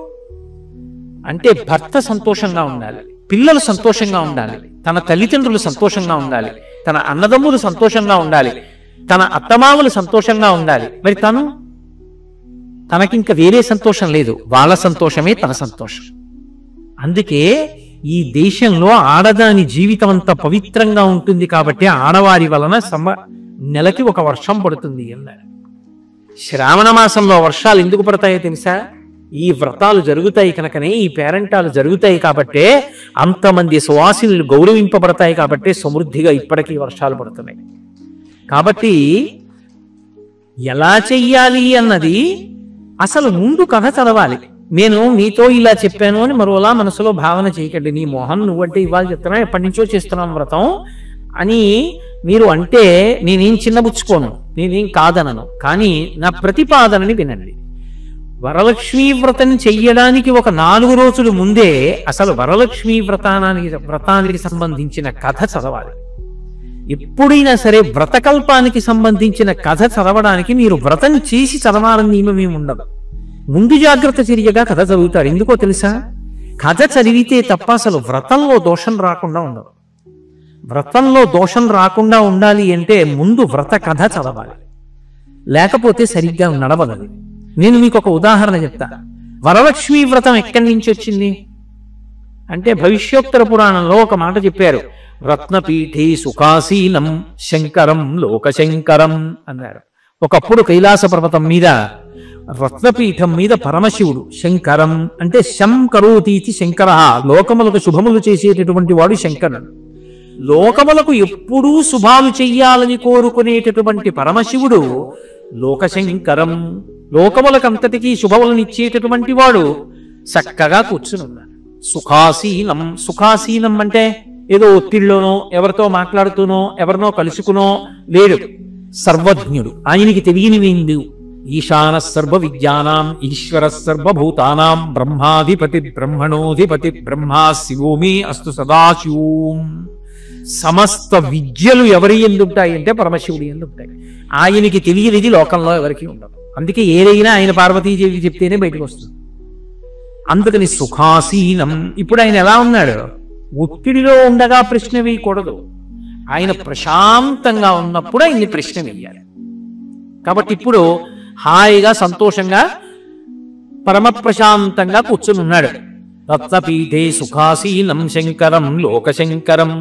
అంటే భర్త సంతోషంగా ఉండాలి, పిల్లలు సంతోషంగా ఉండాలి, తన తల్లిదండ్రులు సంతోషంగా ఉండాలి, తన అన్నదమ్ములు సంతోషంగా ఉండాలి, తన అత్తమామలు సంతోషంగా ఉండాలి. మరి తనకింక వేరే సంతోషం లేదు, వాళ్ళ సంతోషమే తన సంతోషం. అందుకే ఈ దేశంలో ఆడదాని జీవితం అంతా పవిత్రంగా ఉంటుంది కాబట్టి ఆడవారి వలన నెలకి ఒక వర్షం పడుతుంది అన్నారు. శ్రావణ మాసంలో వర్షాలు ఎందుకు పడతాయో తెలుసా? ఈ వ్రతాలు జరుగుతాయి కనుకనే, ఈ పేరంటాలు జరుగుతాయి కాబట్టే, అంతమంది సువాసినులు గౌరవింపబడతాయి కాబట్టే సమృద్ధిగా ఇప్పటికీ వర్షాలు పడుతున్నాయి. కాబట్టి ఎలా చెయ్యాలి అన్నది అసలు ముందు కథ చదవాలి. నేను నీతో ఇలా చెప్పాను అని మరోలా మనసులో భావన చేయకండి. నీ మోహన్ నువ్వంటే ఇవాళ చెప్తున్నా, ఎప్పటి నుంచో చేస్తున్నాం వ్రతం అని మీరు అంటే నేనేం చిన్నబుచ్చుకోను, నేనేం కాదనను. కానీ నా ప్రతిపాదనని వినండి. వరలక్ష్మీ వ్రతం చెయ్యడానికి ఒక 4 రోజుల ముందే అసలు వరలక్ష్మీ వ్రతానికి సంబంధించిన కథ చదవాలి. ఎప్పుడైనా సరే వ్రతకల్పానికి సంబంధించిన కథ చదవడానికి మీరు వ్రతం చేసి చదవాలని నియమం ఉండదు. ముందు జాగ్రత్త చర్యగా కథ చదువుతారు. ఎందుకో తెలుసా? కథ చదివితే తప్ప అసలు వ్రతంలో దోషం రాకుండా ఉండదు. వ్రతంలో దోషం రాకుండా ఉండాలి అంటే ముందు వ్రత కథ చదవాలి, లేకపోతే సరిగ్గా నడవదు. నేను మీకు ఒక ఉదాహరణ చెప్తా. వరలక్ష్మీ వ్రతం ఎక్కడి నుంచి వచ్చింది అంటే భవిష్యోత్తర పురాణంలో ఒక మాట చెప్పారు. రత్నపీఠే సుఖాసీనం శంకరం లోకశంకరం అన్నారు. ఒకప్పుడు కైలాస పర్వతం మీద రత్నపీఠం మీద పరమశివుడు శంకరం అంటే శం కరోతీతి శంకర, లోకములకు శుభములు చేసేటటువంటి వాడు శంకరుడు. లోకములకు ఎప్పుడూ శుభాలు చెయ్యాలని కోరుకునేటటువంటి పరమశివుడు లోకశంకరం, లోకములకంతటికీ శుభములనిచ్చేటటువంటి వాడు చక్కగా కూర్చునున్నాడు. సుఖాసీనం, సుఖాసీనం అంటే ఏదో ఒత్తిడిలోనో ఎవరితో మాట్లాడుతూనో ఎవరినో కలుసుకునో లేడు. సర్వజ్ఞుడు, ఆయనకి తెలియనివేందు. ఈశాన సర్వ విద్యానాం ఈశ్వర సర్వభూతానాం బ్రహ్మాధిపతి బ్రహ్మణోధిపతి బ్రహ్మా శివోమి అస్తు సదాశివోం. సమస్త విద్యలు ఎవరి ఎందుంటాయి అంటే పరమశివుడి ఎందుంటాయి. ఆయనకి తెలియనిది లోకంలో ఎవరికి ఉండదు. అందుకే ఏదైనా ఆయన పార్వతీదేవి చెప్తేనే బయటకు వస్తుంది. అందుకని సుఖాసీనం. ఇప్పుడు ఆయన ఎలా ఉన్నాడు? ఒత్తిడిలో ఉండగా ప్రశ్న వేయకూడదు. ఆయన ప్రశాంతంగా ఉన్నప్పుడు ఆయన్ని ప్రశ్న వేయాలి. కాబట్టి ఇప్పుడు హాయిగా సంతోషంగా పరమ ప్రశాంతంగా కూర్చుని ఉన్నాడు. రత్నపీఠే సుఖాసీనం శంకరం లోకశంకరం.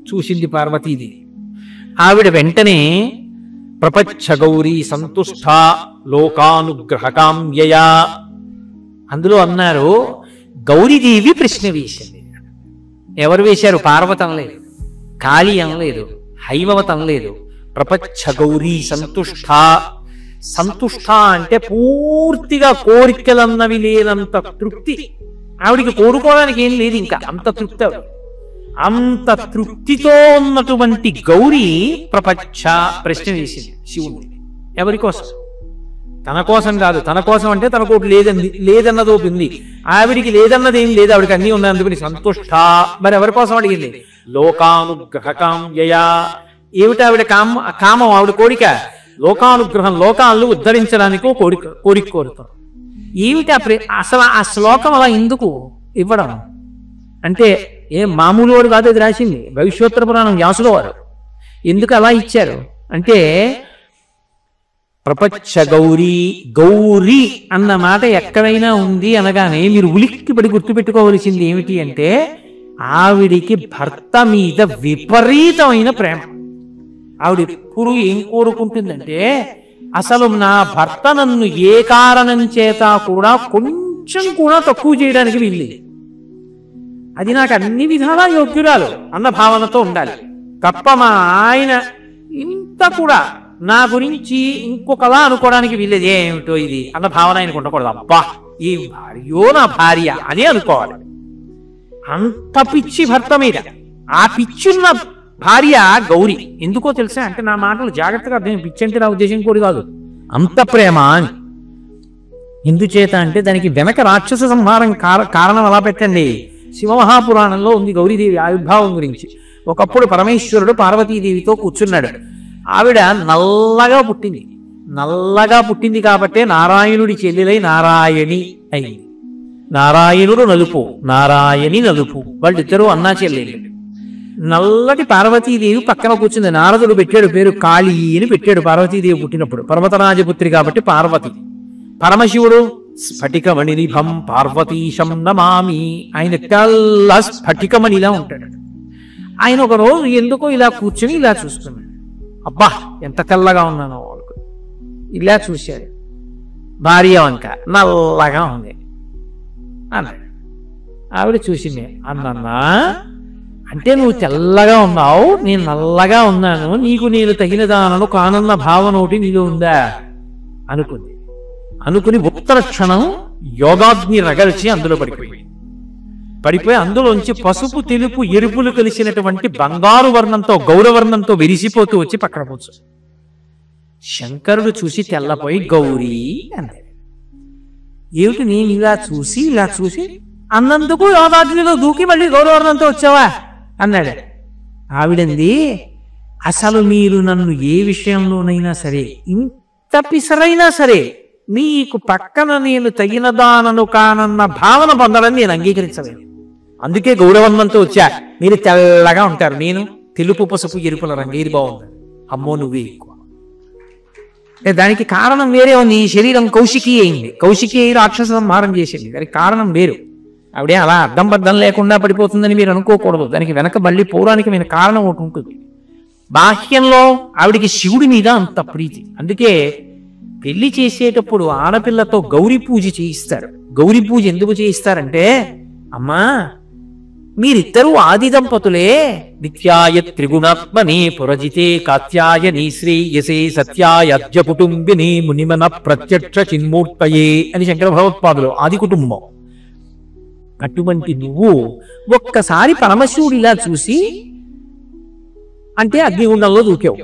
చూసింది పార్వతీదేవి. ఆవిడ వెంటనే ప్రపంచ గౌరీ సంతుష్ట లోకానుగ్రహకామ్యయా. అందులో అన్నారు గౌరీదేవి ప్రశ్న వేసింది. ఎవరు వేశారు? పార్వతి అనలేదు, కాళీ అనలేదు, హైమవతి అనలేదు. ప్రపంచ గౌరీ సంతుష్ట. సంతుష్ట అంటే పూర్తిగా కోరికలన్నవి లేనంత తృప్తి. ఆవిడికి కోరుకోవడానికి ఏం లేదు, ఇంకా అంత తృప్తి. అంత తృప్తితో ఉన్నటువంటి గౌరీ ప్రపంచ ప్రశ్న వేసింది శివుని. ఎవరి కోసం? తన కోసం కాదు. తన కోసం అంటే తనకోటి లేదన్నది ఉంది. ఆవిడికి లేదన్నది ఏం లేదు, ఆవిడికి అన్నీ ఉన్నాయి. అందుకని సంతుష్ట. మరి ఎవరి కోసం అడిగింది? లోకానుగ్రహకామ్యయా. ఏమిటి ఆవిడ కామం? ఆవిడ కోరిక లోకానుగ్రహం, లోకాలను ఉద్ధరించడానికి కోరిక కోరుతాం. ఏమిటి అసలు ఆ శ్లోకం అలా ఎందుకు ఇవ్వడం అంటే మామూలు వాడు కాదు, అది రాసింది భవిష్యోత్తర పురాణం వ్యాసుల వారు. ఎందుకు అలా ఇచ్చారు అంటే ప్రపంచ గౌరీ, గౌరీ అన్న మాట ఎక్కడైనా ఉంది అనగానే మీరు ఉలిక్కిపడి గుర్తుపెట్టుకోవలసింది ఏమిటి అంటే ఆవిడికి భర్త మీద విపరీతమైన ప్రేమ. ఆవిడ ఎప్పుడు ఏం కోరుకుంటుందంటే అసలు నా భర్త నన్ను ఏ కారణం చేత కూడా కొంచెం కూడా తక్కువ చేయడానికి వీల్లేదు. అది నాకు అన్ని విధాలా యోగ్యురాలు అన్న భావనతో ఉండాలి తప్ప మా ఆయన ఇంత కూడా నా గురించి ఇంకొకలా అనుకోవడానికి వీల్లేదు. ఏమిటో ఇది అన్న భావన ఆయనకు ఉండకూడదు. అబ్బా ఈ భార్యో నా భార్య అని అనుకోవాలి. అంత పిచ్చి భర్త మీద. ఆ పిచ్చున్న భార్య గౌరీ. ఎందుకో తెలుసా అంటే నా మాటలు జాగ్రత్తగా అర్థం. పిచ్చి అంటే నా ఉద్దేశం కూడా కాదు, అంత ప్రేమ అని. ఎందుచేత అంటే దానికి వెనక రాక్షస సంహారం కారణం అలా పెట్టండి. శివమహాపురాణంలో ఉంది గౌరీదేవి ఆవిర్భావం గురించి. ఒకప్పుడు పరమేశ్వరుడు పార్వతీదేవితో కూర్చున్నాడు. ఆవిడ నల్లగా పుట్టింది. నల్లగా పుట్టింది కాబట్టే నారాయణుడి చెల్లెలై నారాయణి అయింది. నారాయణుడు నలుపు, నారాయణి నలుపు. వాళ్ళిద్దరూ అన్నా చెల్లెలు. నల్లటి పార్వతీదేవి పక్కన కూర్చుంది. నారదుడు పెట్టాడు పేరు కాళీ అని పెట్టాడు పార్వతీదేవి పుట్టినప్పుడు. పర్వతరాజపుత్రి కాబట్టి పార్వతి. పరమశివుడు స్ఫటికమణినిభం పార్వతీశం నమామి. ఆయన తెల్ల స్ఫటికమణిలా ఉంటాడు. ఆయన ఒక రోజు ఎందుకో ఇలా కూర్చుని ఇలా చూస్తున్నాడు. అబ్బా ఎంత తెల్లగా ఉన్నానో వాళ్ళకు. ఇలా చూశాడు. భార్య వంక నల్లగా ఉంది అన్నాడు. ఆవిడ చూసింది. అన్నా అంటే నువ్వు తెల్లగా ఉన్నావు, నేను నల్లగా ఉన్నాను, నీకు నేను తగిన దానను కానన్న భావన ఒకటి నీలో ఉందా అనుకుంది. అనుకుని ఉత్తర క్షణం యోగాగ్ని రగల్చి అందులో పడిపోయి అందులోంచి పసుపు తెలుపు ఎరుపులు కలిసినటువంటి బంగారు వర్ణంతో గౌరవర్ణంతో విరిసిపోతూ వచ్చి పక్కన కూర్చో. శంకరుడు చూసి తెల్లపోయి గౌరీ అన్నాడు. ఏమిటి నేను ఇలా చూసి అన్నందుకు యోగాగ్నిలో దూకి మళ్ళీ గౌరవర్ణంతో వచ్చావా అన్నాడు. ఆవిడంది అసలు మీరు నన్ను ఏ విషయంలోనైనా సరే ఇంత పిసరైనా సరే మీకు పక్కన నేను తగినదానను కానన్న భావన పొందడం నేను అంగీకరించలేను. అందుకే గౌరవంతో వచ్చా. మీరు తెల్లగా ఉంటారు, నేను తెలుపు పసుపు ఎరుపుల రంగు. ఏది బాగుంది? అమ్మో నువ్వే ఎక్కువ. దానికి కారణం వేరే ఉంది. ఈ శరీరం కౌశికీ అయింది, కౌశికీ అయి రాక్షస సంహారం చేసింది. దానికి కారణం వేరు. ఆవిడే అలా అడ్డం బద్దం లేకుండా పడిపోతుందని మీరు అనుకోకూడదు. దానికి వెనక మళ్ళీ పౌరాణికమైన కారణం ఒకటి ఉంటుంది. బాహ్యంలో ఆవిడికి శివుడి మీద అంత ప్రీతి. అందుకే పెళ్లి చేసేటప్పుడు ఆడపిల్లతో గౌరీ పూజ చేయిస్తారు. గౌరీ పూజ ఎందుకు చేయిస్తారంటే, అమ్మా మీరిద్దరూ ఆది దంపతులే, నిత్యాయ త్రిగుణాత్మని పురజితే కాత్యాయని శ్రేయసే సత్యాయజ్య కుటుంబిని మునిమన ప్రత్యక్ష చిన్మూర్తయే అని శంకర భగవత్పాదులు ఆది కుటుంబం. అటువంటి నువ్వు ఒక్కసారి పరమశివుడిలా చూసి అంటే అగ్నిగుండంలో దూకావు,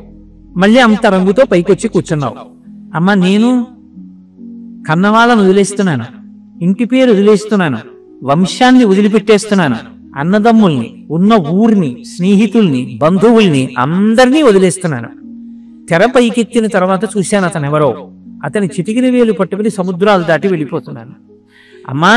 మళ్ళీ అంత రంగుతో పైకొచ్చి కూర్చున్నావు. అమ్మ నేను కన్నవాళ్ళను వదిలేస్తున్నాను, ఇంటి పేరు వదిలేస్తున్నాను, వంశాన్ని వదిలిపెట్టేస్తున్నాను, అన్నదమ్ముల్ని, ఉన్న ఊరిని, స్నేహితుల్ని, బంధువుల్ని అందరినీ వదిలేస్తున్నాను. తెర పైకెత్తిన తర్వాత చూశాను అతను ఎవరో. అతని చిటికిన వేలు పట్టుకుని సముద్రాలు దాటి వెళ్ళిపోతున్నాను. అమ్మా